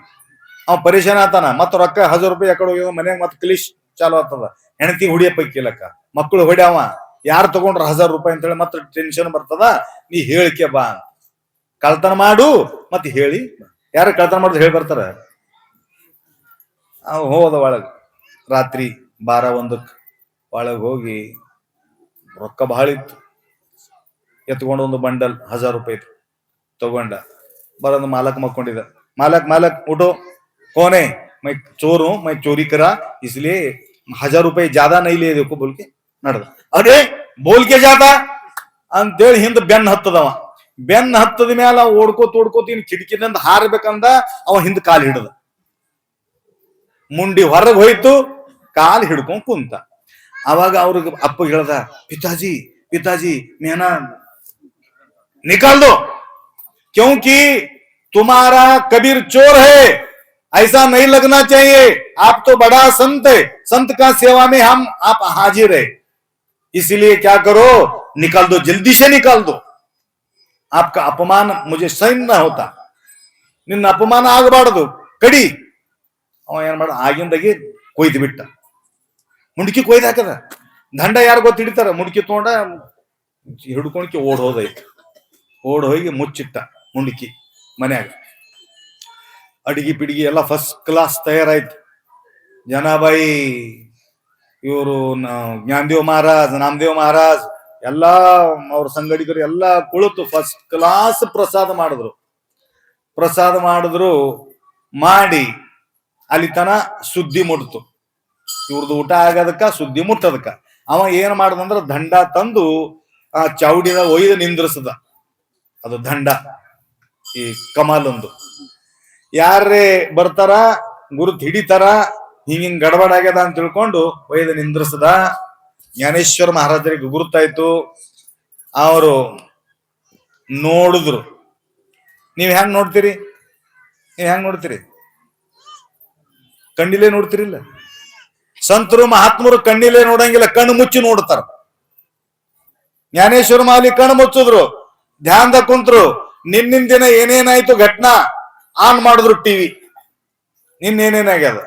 ಅವ್ ಪರೇಶಾನ ಆತಾನ. ಮತ್ತ ರೊಕ್ಕ 1000 ರೂಪಾಯಿ ಯಾಕಡೆ ಹೋಗ್ಯವ ಮನ್ಯಾಗ ಮತ್ ಕ್ಲಿಶ್ ಚಾಲು ಆಗ್ತದ. ಹೆಣತಿ ಹೊಡಿಯ ಪೈಕಿಲಕ್ಕ, ಮಕ್ಕಳು ಹೊಡ್ಯಾವ, ಯಾರು ತಗೊಂಡ್ರ 1000 ರೂಪಾಯಿ ಅಂತೇಳಿ ಮತ್ತ ಟೆನ್ಷನ್ ಬರ್ತದ. ನೀ ಹೇಳಿಕೆ ಬಾ, ಕಳ್ತನ ಮಾಡು ಮತ್ತೆ ಹೇಳಿ. ಯಾರು ಕಳ್ತನ ಮಾಡುದು ಹೇಳಿ ಬರ್ತಾರ. ಅವ್ ಹೋದ ಒಳಗ. ರಾತ್ರಿ 12-1 ಒಳಗೆ ಹೋಗಿ ರೊಕ್ಕ ಬಹಳ ಇತ್ತು. ಎತ್ಕೊಂಡು ಒಂದು ಬಂಡಲ್ 1000 ರೂಪಾಯಿ ತಗೊಂಡ ಬರೋದು. ಮಾಲಕ್ ಮಕ್ಕೊಂಡಿದ್ದ. ಮಾಲಕ್ ಮಾಲಕ್ उठो, कौन है? मैं चोर हूं, मैं चोरी करा, इसलिए 1000 ರೂಪಾಯಿ ज्यादा नहीं ले देखो बोल के नड्ದ. अरे बोल के जाता ಅಂತೇಳಿ ಹಿಂದ ಬೆನ್ನ ಹತ್ತದವ. ಬೆನ್ನ ಹತ್ತದ ಮ್ಯಾಲ ಓಡ್ಕೋತ ಇನ್ ಕಿಟಕಿದಿಂದ ಹಾರ್ಬೇಕಂದ ಅವ ಹಿಂದ ಕಾಲ್ ಹಿಡದ. ಮುಂಡಿ ಹೊರಗೆ ಹೋಯ್ತು, ಕಾಲ್ ಹಿಡ್ಕೊಂಡ್ ಕುಂತ. ಅವಾಗ ಅವ್ರಿಗೆ ಅಪ್ಪ ಹೇಳ್ದ, ಪಿತಾಜಿ ಪಿತಾಜಿ ಮೇನಾ निकाल दो, क्योंकि तुम्हारा कबीर चोर है, ऐसा नहीं लगना चाहिए. आप तो बड़ा संत है, संत का सेवा में हम आप हाजिर है, इसलिए क्या करो, निकाल दो, जल्दी से निकाल दो. आपका अपमान मुझे सहन न होता. ನಿನ್ನ ಅಪಮಾನ ಆಗಬಾರದು, ಕಡಿ. ಅವ ಏನ್ ಮಾಡ, ಆಗಿಂದಾಗಿ ಕೊಯ್ದು ಬಿಟ್ಟ. ಮುಂಡ್ಕಿ ಕೊಯ್ದು ಹಾಕದ. ದಂಡ ಯಾರು ಗೊತ್ತ ಹಿಡಿತಾರ. ಮುಂಡ್ಕಿ ತಗೊಂಡ ಹಿಡ್ಕೊಂಡ್ಕಿ ಓಡ್ ಹೋದೈತಿ. ಓಡ್ ಹೋಗಿ ಮುಚ್ಚಿಟ್ಟ ಮುಂಡ್ಕಿ ಮನ್ಯಾಗ. ಅಡಿಗೆ ಪಿಡಿಗೆ ಎಲ್ಲ ಫಸ್ಟ್ ಕ್ಲಾಸ್ ತಯಾರಾಯ್ತು. ಜನಾಬಾಯಿ, ಇವರು ಜ್ಞಾನದೇವ್ ಮಹಾರಾಜ್, ನಾಮದೇವ್ ಮಹಾರಾಜ್ ಎಲ್ಲಾ ಅವ್ರ ಸಂಗಡಿಗರು ಎಲ್ಲಾ ಕುಳಿತು ಫಸ್ಟ್ ಕ್ಲಾಸ್ ಪ್ರಸಾದ ಮಾಡಿದ್ರು. ಪ್ರಸಾದ ಮಾಡಿದ್ರು. ಮಾಡಿ ಅಲ್ಲಿ ತನ ಸುದ್ದಿ ಮುಟ್ತು. ಇವ್ರದ್ದು ಊಟ ಆಗೋದಕ್ಕ, ಸುದ್ದಿ ಮುಟ್ಟದಕ್ಕ. ಅವ ಏನ್ ಮಾಡ್ದಂದ್ರ ದಂಡ ತಂದು ಆ ಚೌಡಿನ ಒಯ್ದು ನಿಂದ್ರಿಸದ. ಅದು ದಂಡ, ಈ ಕಮಾಲ್ ಒಂದು. ಯಾರೇ ಬರ್ತಾರ, ಗುರುತ್ ಹಿಡಿತಾರ, ಹಿಂಗಿಂಗ್ ಗಡಬಡ ಆಗ್ಯದ ಅಂತ ತಿಳ್ಕೊಂಡು ಒಯ್ದು ನಿಂದ್ರಿಸದ. ಜ್ಞಾನೇಶ್ವರ ಮಹಾರಾಜರಿಗೆ ಗುರುತಾಯ್ತು. ಅವರು ನೋಡಿದ್ರು. ನೀವ್ ಹೆಂಗ್ ನೋಡ್ತೀರಿ? ನೀವ್ ಹೆಂಗ್ ನೋಡ್ತೀರಿ? ಕಣ್ಣಿಲೆ ನೋಡ್ತಿರಿಲ್ಲ. ಸಂತರು ಮಹಾತ್ಮರು ಕಣ್ಣಿಲೆ ನೋಡಂಗಿಲ್ಲ, ಕಣ್ಣು ಮುಚ್ಚಿ ನೋಡ್ತಾರ. ಜ್ಞಾನೇಶ್ವರ ಮಾಲಿ ಕಣ್ಣು ಮುಚ್ಚಿದ್ರು, ಧ್ಯಾನದಾಗ ಕುಂತ್ರು. ನಿನ್ನಿನ ದಿನ ಏನೇನಾಯ್ತು ಘಟನಾ ಆನ್ ಮಾಡಿದ್ರು ಟಿವಿ. ನಿನ್ನೇನೇನಾಗ್ಯದ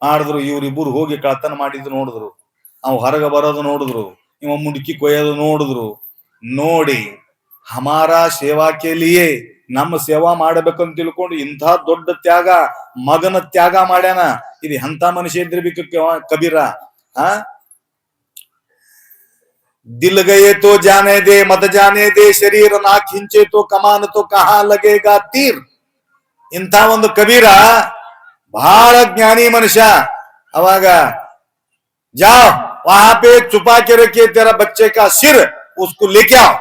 ಮಾಡಿದ್ರು. ಇವ್ರಿಬ್ಬರು ಹೋಗಿ ಕಳ್ತನ ಮಾಡಿದ್ದು ನೋಡಿದ್ರು. ಅವ್ ಹೊರಗ ಬರೋದು ನೋಡಿದ್ರು. ಇವ ಮುಡುಕಿ ಕೊಯ್ಯೋದು ನೋಡಿದ್ರು. ನೋಡಿ ಹಮಾರ ಸೇವಾ ಕೇಲಿಯೇ, ನಮ್ಮ ಸೇವಾ ಮಾಡಬೇಕಂತ ತಿಳ್ಕೊಂಡು ಇಂಥ ದೊಡ್ಡ ತ್ಯಾಗ, ಮಗನ ತ್ಯಾಗ ಮಾಡ್ಯಾನ. ಇದು ಎಂಥ ಮನುಷ್ಯ ಇದ್ರಬೇಕು ಕಬೀರ. दिल गए तो जाने दे, मत जाने दे, शरीर ना खिंचे तो कमान तो कहाँ लगेगा तीर. ಇಂಥ ಒಂದು ಕಬೀರ ಬಹಳ ಜ್ಞಾನಿ ಮನುಷ್ಯ. ಅವಾಗ जाओ वहां पे छुपा के रखिए तेरा बच्चे का सिर, उसको लेके आओ,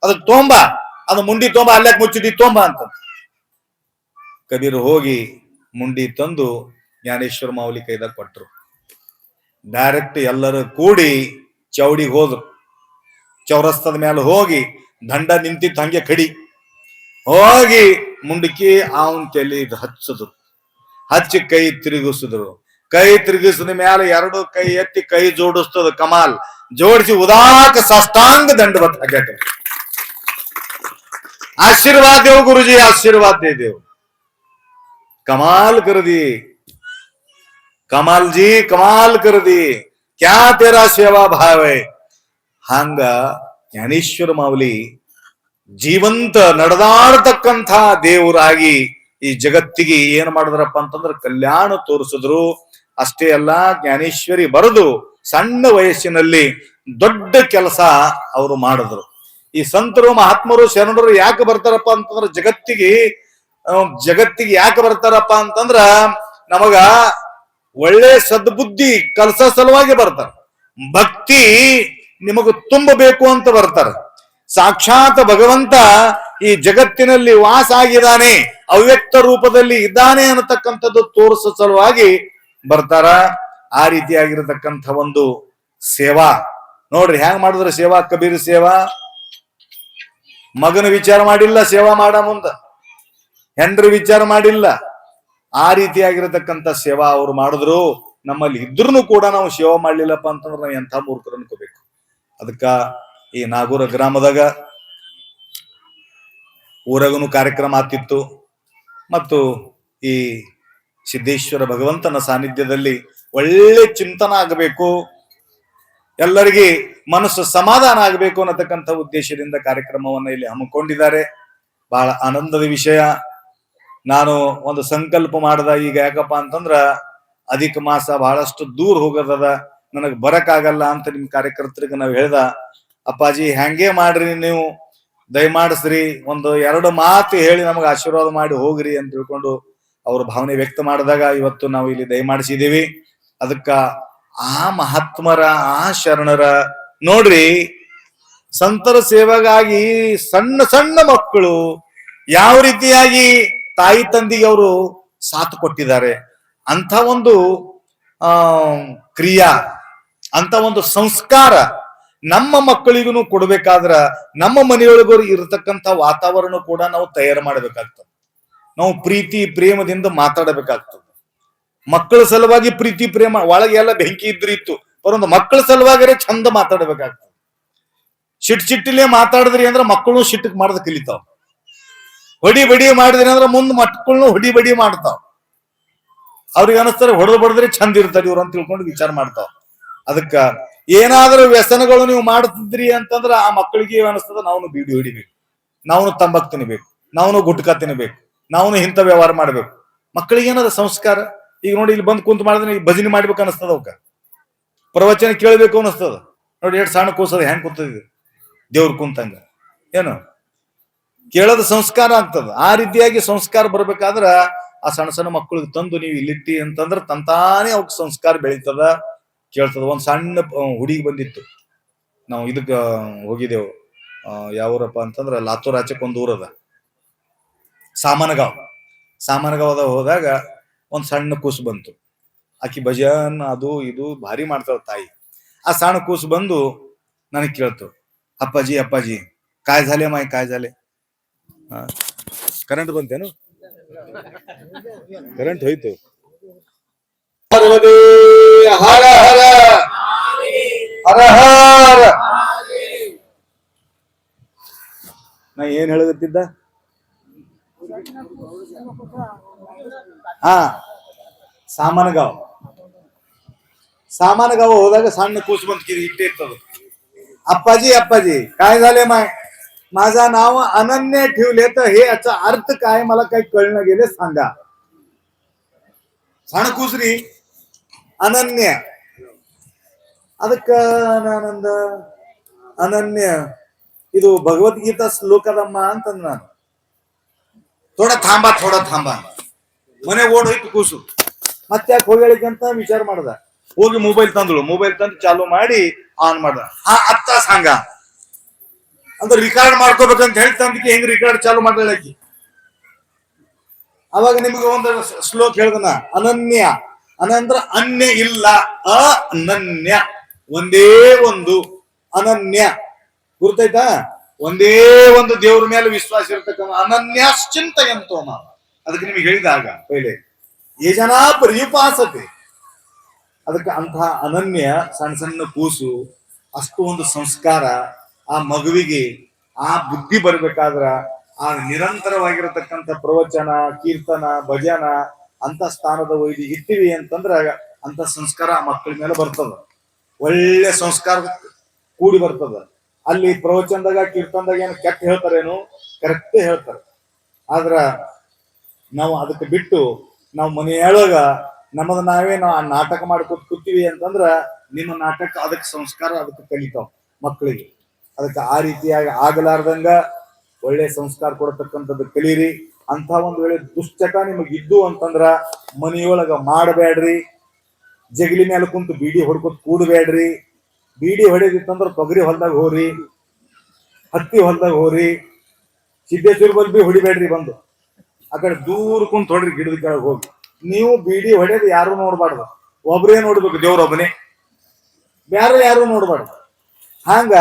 ಅದು ತೋಂಬ, ಅದು ಮುಂಡಿ ತೋಂಬ, ಅಲ್ಲೇ ಮುಚ್ಚಿಡಿ ತೋಂಬ ಅಂತ. ಕಬೀರ್ ಹೋಗಿ ಮುಂಡಿ ತಂದು ಜ್ಞಾನೇಶ್ವರ ಮಾವಲಿ ಕೈದಾಗ ಕೊಟ್ಟರು. ಡೈರೆಕ್ಟ್ ಎಲ್ಲರೂ ಕೂಡಿ ಚೌಡಿಗೆ ಹೋದ್ರು. ಚೌರಸ್ತದ ಮೇಲೆ ಹೋಗಿ ದಂಡ ನಿಂತಿತ್ತು ಹಂಗೆ ಕಡಿ ಹೋಗಿ ಮುಂಡಕಿ ಅವನ್ ತಲೆ ಹಚ್ಚಿದ್ರು. ಹಚ್ಚಿ ಕೈ ತಿರುಗಿಸಿದ್ರು. ಕೈ ತಿರುಗಿಸಿದ ಮೇಲೆ ಎರಡು ಕೈ ಎತ್ತಿ ಕೈ ಜೋಡಿಸ್ತದ ಕಮಾಲ್. ಜೋಡಿಸಿ ಉದಾಕ ಸಾಷ್ಟಾಂಗ ದಂಡವತ್ ಹಾಕ್ಯಾಕ. आशीर्वाद देव गुरुजी, आशीर्वाद दे देव. कमाल कर दी कमाल जी, कमाल कर दी. क्या तेरा सेवा भाव है. ಹಂಗ ಜ್ಞಾನೇಶ್ವರ ಮಾವಲಿ ಜೀವಂತ ನಡೆದಾಡತಕ್ಕಂಥ ದೇವರಾಗಿ ಈ ಜಗತ್ತಿಗೆ ಏನ್ ಮಾಡಿದ್ರಪ್ಪ ಅಂತಂದ್ರ ಕಲ್ಯಾಣ ತೋರಿಸಿದ್ರು. ಅಷ್ಟೇ ಅಲ್ಲ, ಜ್ಞಾನೇಶ್ವರಿ ಬರೆದು ಸಣ್ಣ ವಯಸ್ಸಿನಲ್ಲಿ ದೊಡ್ಡ ಕೆಲಸ ಅವರು ಮಾಡಿದ್ರು. ಈ ಸಂತರು ಮಹಾತ್ಮರು ಶರಣರು ಯಾಕೆ ಬರ್ತಾರಪ್ಪ ಅಂತಂದ್ರ ಜಗತ್ತಿಗೆ ಯಾಕೆ ಬರ್ತಾರಪ್ಪ ಅಂತಂದ್ರ ನಮಗ ಒಳ್ಳೆ ಸದ್ಬುದ್ಧಿ ಕಲ್ಸೋ ಸಲುವಾಗಿ ಬರ್ತಾರ. ಭಕ್ತಿ ನಿಮಗ ತುಂಬಬೇಕು ಅಂತ ಬರ್ತಾರ. ಸಾಕ್ಷಾತ್ ಭಗವಂತ ಈ ಜಗತ್ತಿನಲ್ಲಿ ವಾಸ ಆಗಿದ್ದಾನೆ, ಅವ್ಯಕ್ತ ರೂಪದಲ್ಲಿ ಇದ್ದಾನೆ ಅನ್ನತಕ್ಕಂಥದ್ದು ತೋರಿಸೋ ಸಲುವಾಗಿ ಬರ್ತಾರ. ಆ ರೀತಿಯಾಗಿರತಕ್ಕಂಥ ಒಂದು ಸೇವಾ ನೋಡ್ರಿ ಹ್ಯಾಂಗ್ ಮಾಡಿದ್ರು ಸೇವಾ. ಕಬೀರ್ ಸೇವಾ ಮಗನ ವಿಚಾರ ಮಾಡಿಲ್ಲ, ಸೇವಾ ಮಾಡ ಮುಂದ ಹೆಂಡ್ರ ವಿಚಾರ ಮಾಡಿಲ್ಲ. ಆ ರೀತಿಯಾಗಿರತಕ್ಕಂಥ ಸೇವಾ ಅವ್ರು ಮಾಡಿದ್ರು. ನಮ್ಮಲ್ಲಿ ಇದ್ರೂ ಕೂಡ ನಾವು ಸೇವಾ ಮಾಡ್ಲಿಲ್ಲಪ್ಪ ಅಂತಂದ್ರೆ ನಾವು ಎಂಥ ಮೂರ್ಖರು ಅನ್ಕೋಬೇಕು. ಅದಕ್ಕ ಈ ನಾಗೂರ ಗ್ರಾಮದಾಗ ಊರಗನು ಕಾರ್ಯಕ್ರಮ ಆಗ್ತಿತ್ತು. ಮತ್ತು ಈ ಸಿದ್ದೇಶ್ವರ ಭಗವಂತನ ಸಾನ್ನಿಧ್ಯದಲ್ಲಿ ಒಳ್ಳೆ ಚಿಂತನ ಆಗಬೇಕು, ಎಲ್ಲರಿಗೆ ಮನಸ್ಸು ಸಮಾಧಾನ ಆಗಬೇಕು ಅನ್ನತಕ್ಕಂಥ ಉದ್ದೇಶದಿಂದ ಕಾರ್ಯಕ್ರಮವನ್ನ ಇಲ್ಲಿ ಹಮ್ಮಿಕೊಂಡಿದ್ದಾರೆ. ಬಹಳ ಆನಂದದ ವಿಷಯ. ನಾನು ಒಂದು ಸಂಕಲ್ಪ ಮಾಡ್ದ, ಈಗ ಯಾಕಪ್ಪ ಅಂತಂದ್ರ ಅಧಿಕ ಮಾಸ ಬಹಳಷ್ಟು ದೂರ ಹೋಗದ, ನನಗ್ ಬರಕ್ಕಾಗಲ್ಲ ಅಂತ ನಿಮ್ ಕಾರ್ಯಕರ್ತರಿಗೆ ನಾವು ಹೇಳ್ದ. ಅಪ್ಪಾಜಿ ಹಂಗೆ ಮಾಡ್ರಿ, ನೀವು ದಯಮಾಡಿಸ್ರಿ, ಒಂದು 2 ಮಾತು ಹೇಳಿ ನಮಗೆ ಆಶೀರ್ವಾದ ಮಾಡಿ ಹೋಗ್ರಿ ಅಂತ ತಿಳ್ಕೊಂಡು ಅವ್ರ ಭಾವನೆ ವ್ಯಕ್ತ ಮಾಡಿದಾಗ ಇವತ್ತು ನಾವು ಇಲ್ಲಿ ದಯಮಾಡಿಸಿದೀವಿ. ಅದಕ್ಕ ಆ ಮಹಾತ್ಮರ, ಆ ಶರಣರ ನೋಡ್ರಿ, ಸಂತರ ಸೇವೆಗಾಗಿ ಸಣ್ಣ ಸಣ್ಣ ಮಕ್ಕಳು ಯಾವ ರೀತಿಯಾಗಿ ತಾಯಿ ತಂದಿಗೆ ಅವರು ಸಾಥ್ ಕೊಟ್ಟಿದ್ದಾರೆ. ಅಂತ ಒಂದು ಕ್ರಿಯಾ, ಅಂತ ಒಂದು ಸಂಸ್ಕಾರ ನಮ್ಮ ಮಕ್ಕಳಿಗೂ ಕೊಡ್ಬೇಕಾದ್ರ ನಮ್ಮ ಮನೆಯೊಳಗೂ ಇರತಕ್ಕಂಥ ವಾತಾವರಣ ಕೂಡ ನಾವು ತಯಾರು ಮಾಡಬೇಕಾಗ್ತದೆ. ನಾವು ಪ್ರೀತಿ ಪ್ರೇಮದಿಂದ ಮಾತಾಡಬೇಕಾಗ್ತದೆ. ಮಕ್ಕಳ ಸಲುವಾಗಿ ಪ್ರೀತಿ ಪ್ರೇಮ, ಒಳಗೆ ಎಲ್ಲ ಬೆಂಕಿ ಇತ್ತು, ಪರೊಂದು ಮಕ್ಕಳ ಸಲುವಾಗಿ ಚಂದ ಮಾತಾಡಬೇಕಾಗ್ತದೆ. ಸಿಟ್ಟಿಲೆ ಮಾತಾಡಿದ್ರಿ ಅಂದ್ರೆ ಮಕ್ಕಳು ಸಿಟ್ಟಿಗೆ ಮಾಡೋದ್ ಕಲಿತಾವ. ಹೊಡಿ ಬಡಿ ಮಾಡಿದ್ರಿ ಅಂದ್ರೆ ಮುಂದ್ ಮಕ್ಕಳನ್ನು ಹೊಡಿ ಬಡಿ ಮಾಡ್ತಾವ. ಅವ್ರಿಗೆ ಅನಿಸ್ತಾರೆ ಹೊಡೆದು ಬಡದ್ರೆ ಚಂದ ಇರ್ತಾರೆ ಇವ್ರು ಅಂತ ತಿಳ್ಕೊಂಡು ವಿಚಾರ ಮಾಡ್ತಾವ. ಅದಕ್ಕ ಏನಾದ್ರೂ ವ್ಯಸನಗಳು ನೀವು ಮಾಡ್ತಿದ್ರಿ ಅಂತಂದ್ರ ಆ ಮಕ್ಕಳಿಗೆ ಅನಿಸ್ತದ ನಾವು ಬೀಡಿ ಹೊಡಿಬೇಕು, ನಾವು ತಂಬಾಕು ತಿನ್ಬೇಕು, ನಾವು ಗುಟ್ಕಾ ತಿನ್ಬೇಕು, ನಾವು ಇಂಥ ವ್ಯವಹಾರ ಮಾಡ್ಬೇಕು. ಮಕ್ಕಳಿಗೆ ಏನದ ಸಂಸ್ಕಾರ. ಈಗ ನೋಡಿ ಇಲ್ಲಿ ಬಂದು ಕುಂತ ಮಾಡಿದ್ರೆ ಈಗ ಭಜನೆ ಮಾಡ್ಬೇಕು ಅನಿಸ್ತದ, ಅವಕ್ಕ ಪ್ರವಚನ ಕೇಳ್ಬೇಕು ಅನಿಸ್ತದ. ನೋಡಿ ಎಷ್ಟು ಸಣ್ಣ ಕೂಸದ ಹೆಂಗ್ ಕೂತದ ದೇವ್ರ ಕುಂತಂಗ, ಏನು ಕೇಳೋದು ಸಂಸ್ಕಾರ ಆಗ್ತದ. ಆ ರೀತಿಯಾಗಿ ಸಂಸ್ಕಾರ ಬರ್ಬೇಕಾದ್ರ ಆ ಸಣ್ಣ ಸಣ್ಣ ಮಕ್ಕಳಿಗೆ ತಂದು ನೀವು ಇಲ್ಲಿಟ್ಟಿ ಅಂತಂದ್ರ ತಂತಾನೆ ಅವಕ್ ಸಂಸ್ಕಾರ ಬೆಳೀತದ, ಕೇಳ್ತದ. ಒಂದ್ ಸಣ್ಣ ಹುಡುಗಿ ಬಂದಿತ್ತು, ನಾವು ಇದಕ್ಕ ಹೋಗಿದ್ದೆವು, ಯಾವೂರಪ್ಪ ಅಂತಂದ್ರ ಲಾತೂರ್ ಆಚೆಕ್ ಒಂದ್ ಊರದ ಸಾಮನಗಾಂವದಾಗ ಹೋದಾಗ ಒಂದ್ ಸಣ್ಣ ಕೂಸು ಬಂತು. ಆಕಿ ಭಜನ್ ಅದು ಇದು ಭಾರಿ ಮಾಡ್ತಾಳ ತಾಯಿ. ಆ ಸಣ್ಣ ಕೂಸು ಬಂದು ನನಗ್ ಕೇಳ್ತು, ಅಪ್ಪಾಜಿ ಅಪ್ಪಾಜಿ काय झाले माय, काय झाले? ಕರೆಂಟ್ ಬಂತೇನು? ಕರೆಂಟ್ ಹೋಯ್ತು. ಹರ ಹರ ಹರ ಹರ. ನಾ ಏನ್ ಹೇಳಗತ್ತಿದ್ದ? ಹಾ, ಸಾಮಾನಗಾಂव ಹೋದಾಗ ಸಣ್ಣ ಕೂಸು ಬಂತ ಇಟ್ಟೆ ಇರ್ತದ. अप्पाजी अप्पाजी काय झाले माय, माझा नाव अनन्य ठेवले तर हे याचा अर्थ काय मला काही कळणं गेले सांगा. ಸಣ್ಣ ಕೂಸ್ರಿ ಅನನ್ಯ. ಅದಕ್ಕ ನಾನಂದ ಅನನ್ಯ ಇದು ಭಗವದ್ಗೀತಾ ಶ್ಲೋಕದಮ್ಮ ಅಂತಂದ ನಾನು. ಥೋಡ ಥಾಂಬಾ ಮನೆ ಓಡ್ ಹೋಯ್ತು ಕೂಸು. ಮತ್ತೆ ಯಾಕೆ ಹೋಗಿ ಅಂತ ವಿಚಾರ ಮಾಡ್ದ. ಹೋಗಿ ಮೊಬೈಲ್ ತಂದಳು, ಮೊಬೈಲ್ ತಂದು ಚಾಲು ಮಾಡಿ ಆನ್ ಮಾಡ್ದ. ಹಾ ಅತ್ತ ಸಾಂಗ ಅಂದ್ರೆ ರಿಕಾರ್ಡ್ ಮಾಡ್ಕೋಬೇಕಂತ ಹೇಳಿ ತಂದಕ್ಕೆ ಹೆಂಗ್ ರಿಕಾರ್ಡ್ ಚಾಲು ಮಾಡ್ದಳಕಿ. ಅವಾಗ ನಿಮ್ಗೆ ಒಂದು ಶ್ಲೋಕ ಹೇಳ್ದನ, ಅನನ್ಯ. ಅನಂದ್ರ ಅನ್ಯ ಇಲ್ಲ, ಅನನ್ಯ ಒಂದೇ ಒಂದು ಅನನ್ಯ. ಗುರ್ತಾಯ್ತಾ? ಒಂದೇ ಒಂದು ದೇವ್ರ ಮೇಲೆ ವಿಶ್ವಾಸ ಇರ್ತಕ್ಕಂಥ ಅನನ್ಯಾಶ್ಚಿಂತಯಂತೋಮ. ಅದಕ್ಕೆ ನಿಮ್ಗೆ ಹೇಳಿದಾಗ ಪೈಲೆ ಯಜನಾ ಪರ್ಯುಪಾಸತೆ. ಅದಕ್ಕೆ ಅಂತಹ ಅನನ್ಯ ಸಣ್ಣ ಸಣ್ಣ ಕೂಸು, ಅಷ್ಟು ಒಂದು ಸಂಸ್ಕಾರ ಆ ಮಗುವಿಗೆ, ಆ ಬುದ್ಧಿ ಬರ್ಬೇಕಾದ್ರ ಆ ನಿರಂತರವಾಗಿರತಕ್ಕಂಥ ಪ್ರವಚನ, ಕೀರ್ತನ, ಭಜನ ಅಂತ ಸ್ಥಾನದ ಒಯ್ದು ಇಟ್ಟಿವಿ ಅಂತಂದ್ರ ಅಂತ ಸಂಸ್ಕಾರ ಆ ಮಕ್ಕಳ ಮೇಲೆ ಬರ್ತದ. ಒಳ್ಳೆ ಸಂಸ್ಕಾರ ಕೂಡಿ ಬರ್ತದ. ಅಲ್ಲಿ ಪ್ರವಚನದಾಗ ಕೀರ್ತನದಾಗ ಏನು ಕೆಟ್ಟ ಹೇಳ್ತಾರೇನು, ಕರೆಕ್ಟ್ ಹೇಳ್ತಾರೆ. ಆದ್ರ ನಾವು ಅದಕ್ಕೆ ಬಿಟ್ಟು ನಾವು ಮನೆಯೊಳಗ ನಮ್ಮದ ನಾವೇ ನಾವು ಆ ನಾಟಕ ಮಾಡ್ಕೊತ ಕೂತೀವಿ ಅಂತಂದ್ರ ನಿಮ್ಮ ನಾಟಕ ಅದಕ್ಕೆ ಸಂಸ್ಕಾರ ಅದಕ್ಕೆ ಕಲಿತಾವ ಮಕ್ಕಳಿಗೆ. ಅದಕ್ಕೆ ಆ ರೀತಿಯಾಗಿ ಆಗಲಾರ್ದಂಗ ಒಳ್ಳೆ ಸಂಸ್ಕಾರ ಕೊಡತಕ್ಕಂಥದ್ದು ಕಲೀರಿ. ಅಂತ ಒಂದ್ ವೇಳೆ ದುಶ್ಚಟ ನಿಮಗಿದ್ದು ಅಂತಂದ್ರ ಮನೆಯೊಳಗ ಮಾಡಬೇಡ್ರಿ. ಜಗಲಿ ಮೇಲೆ ಕುಂತು ಬೀಡಿ ಹೊಡ್ಕೊತ್ ಕೂಡಬೇಡ್ರಿ. ಬೀಡಿ ಹೊಡೆದಿತ್ತಂದ್ರ ತೊಗರಿ ಹೊಲ್ದಾಗ ಹೋರಿ, ಹತ್ತಿ ಹೊಲ್ದಾಗ ಹೋರಿ, ಸಿದ್ದೇಶ್ವರ ಬಲ್ ಬಿ ಹೊಡಿಬೇಡ್ರಿ. ಬಂದು ಆ ಕಡೆ ದೂರ ಕುಂತ ಹೊಡ್ರಿ, ಗಿಡದ ಕೆಳಗೆ ಹೋಗಿ. ನೀವು ಬೀಡಿ ಹೊಡೆಯೋದು ಯಾರು ನೋಡ್ಬಾರ್ದು, ಒಬ್ರೇ ನೋಡ್ಬೇಕು, ದೇವ್ರೊಬ್ಬನೇ, ಬೇರೆ ಯಾರು ನೋಡ್ಬಾರ್ದು. ಹಂಗ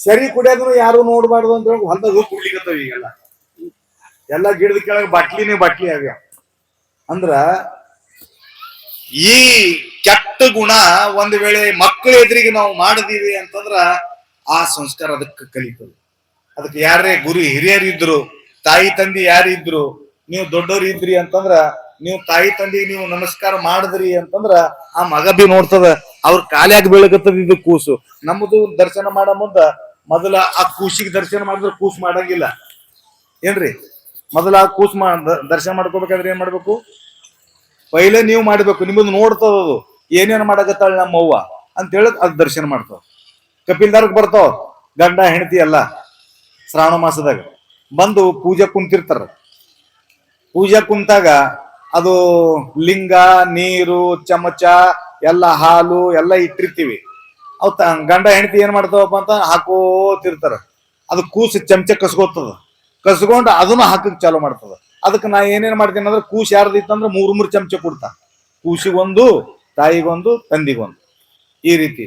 ಸರಿ ಕುಡಿಯೋದನ್ನು ಯಾರು ನೋಡ್ಬಾರ್ದು ಅಂತ ಹೇಳಿ ಹೊಲ್ದಾಗ ಹೋಗಿ ಕುಡ್ಲಿಕ್ಕತ್ತವ ಈಗೆಲ್ಲ. ಎಲ್ಲ ಗಿಡದ ಕೆಳಗೆ ಬಾಟ್ಲಿ ಆಗ್ಯಾವ. ಅಂದ್ರ ಈ ಕೆಟ್ಟ ಗುಣ ಒಂದ್ ವೇಳೆ ಮಕ್ಕಳ ಎದುರಿಗೆ ನಾವು ಮಾಡಿದೀವಿ ಅಂತಂದ್ರ ಆ ಸಂಸ್ಕಾರ ಅದಕ್ಕೆ ಕಲಿತದೆ. ಅದಕ್ಕೆ ಯಾರೇ ಗುರು ಹಿರಿಯರಿದ್ರು, ತಾಯಿ ತಂದೆ ಯಾರಿದ್ರು, ನೀವು ದೊಡ್ಡವ್ರು ಇದ್ರಿ ಅಂತಂದ್ರ, ನೀವು ತಾಯಿ ತಂದೆಗೆ ನೀವು ನಮಸ್ಕಾರ ಮಾಡಿದ್ರಿ ಅಂತಂದ್ರ ಆ ಮಗ ಬಿ ನೋಡ್ತದ, ಅವ್ರ ಕಾಲ್ಯಾಗ ಬೀಳಕತ್ತದ ಇದು ಕೂಸು. ನಮ್ಮದು ದರ್ಶನ ಮಾಡೋ ಮುಂದ ಮೊದಲ ಆ ಕೂಸಿಗೆ ದರ್ಶನ ಮಾಡಿದ್ರೆ ಕೂಸು ಮಾಡಂಗಿಲ್ಲ ಏನ್ರಿ. ಮೊದಲ ಆ ಕೂಸು ದರ್ಶನ ಮಾಡ್ಕೋಬೇಕಾದ್ರೆ ಏನ್ ಮಾಡ್ಬೇಕು? ಪೈಲೆ ನೀವು ಮಾಡ್ಬೇಕು. ನಿಮ್ಮದು ನೋಡ್ತದದು ಏನೇನ್ ಮಾಡಕತ್ತಾಳ ನಮ್ಮ ಅವ್ವ ಅಂತ ಹೇಳಕ್ ಅದ್ ದರ್ಶನ ಮಾಡ್ತಾವ. ಕಪಿಲ್ದಾರ್ಗ್ ಬರ್ತಾವ ಗಂಡ ಹೆಂಡತಿ ಎಲ್ಲ ಶ್ರಾವಣ ಮಾಸದಾಗ ಬಂದು ಪೂಜೆ ಕುಂತಿರ್ತಾರ. ಪೂಜೆ ಕುಂತಾಗ ಅದು ಲಿಂಗ, ನೀರು, ಚಮಚ, ಎಲ್ಲ ಹಾಲು ಎಲ್ಲ ಇಟ್ಟಿರ್ತೀವಿ. ಅವ್ ಗಂಡ ಹೆಂಡತಿ ಏನ್ ಮಾಡ್ತಾವಪ್ಪ ಅಂತ ಹಾಕೋತಿರ್ತಾರ. ಅದು ಕೂಸು ಚಮಚ ಕಸ್ಕೋತದ, ಕಸ್ಕೊಂಡು ಅದನ್ನು ಹಾಕಕ್ ಚಾಲು ಮಾಡ್ತದ. ಅದಕ್ಕೆ ನಾ ಏನೇನ್ ಮಾಡ್ತೀನಿ ಅಂದ್ರೆ, ಕೂಸು ಯಾರ್ದಿತ್ತಂದ್ರೆ 3 ಚಮಚ ಕೊಡ್ತಾ, ಕೂಸಿಗೊಂದು, ತಾಯಿಗೊಂದು, ತಂದಿಗೊಂದು, ಈ ರೀತಿ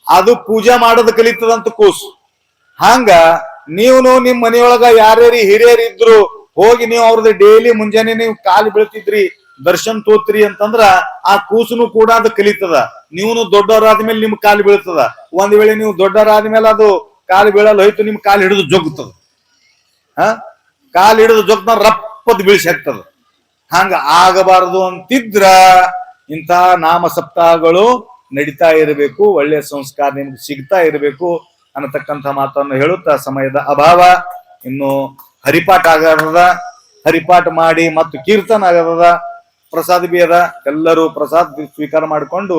ಅದು ಪೂಜೆ ಮಾಡೋದು ಕಲಿತದಂತ ಕೂಸು. ಹಂಗ ನೀವು ನಿಮ್ ಮನೆಯೊಳಗ ಯಾರ್ಯಾರಿ ಹಿರಿಯರಿದ್ರು ಹೋಗಿ ನೀವು ಅವ್ರದ್ದು ಡೈಲಿ ಮುಂಜಾನೆ ನೀವು ಕಾಲು ಬೀಳ್ತಿದ್ರಿ, ದರ್ಶನ್ ತೋತ್ರಿ ಅಂತಂದ್ರ ಆ ಕೂಸುನು ಕೂಡ ಅದು ಕಲಿತದ. ನೀವು ದೊಡ್ಡವರಾದ್ಮೇಲೆ ನಿಮ್ ಕಾಲು ಬೀಳ್ತದ. ಒಂದ್ ವೇಳೆ ನೀವು ದೊಡ್ಡವರಾದ್ಮೇಲೆ ಅದು ಕಾಲು ಬೀಳಲ್ಲ ಹೋಯ್ತು, ನಿಮ್ ಕಾಲು ಹಿಡಿದು ಜೊಗ್ತದ. ಕಾಲು ಹಿಡಿದು ಜೊಗ್ತ ರಪ್ಪದ್ ಬೀಳ್ಸಿ ಹಾಕ್ತದ. ಹಂಗ ಆಗಬಾರದು ಅಂತಿದ್ರ ಇಂಥ ನಾಮ ಸಪ್ತಾಹಗಳು ನಡೀತಾ ಇರಬೇಕು, ಒಳ್ಳೆಯ ಸಂಸ್ಕಾರ ನಿಮ್ಗೆ ಸಿಗ್ತಾ ಇರಬೇಕು ಅನ್ನತಕ್ಕಂಥ ಮಾತನ್ನು ಹೇಳುತ್ತಾ, ಸಮಯದ ಅಭಾವ, ಇನ್ನು ಹರಿಪಾಠ ಆಗದ, ಹರಿಪಾಠ ಮಾಡಿ ಮತ್ತು ಕೀರ್ತನ ಆಗದ, ಪ್ರಸಾದ ಬಿ ಅದ, ಎಲ್ಲರೂ ಪ್ರಸಾದ ಸ್ವೀಕಾರ ಮಾಡಿಕೊಂಡು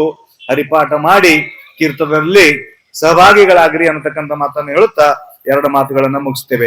ಹರಿಪಾಠ ಮಾಡಿ ಕೀರ್ತನದಲ್ಲಿ ಸಹಭಾಗಿಗಳಾಗ್ರಿ ಅನ್ನತಕ್ಕಂಥ ಮಾತನ್ನು ಹೇಳುತ್ತಾ 2 ಮಾತುಗಳನ್ನ ಮುಗಿಸ್ತೇವೆ.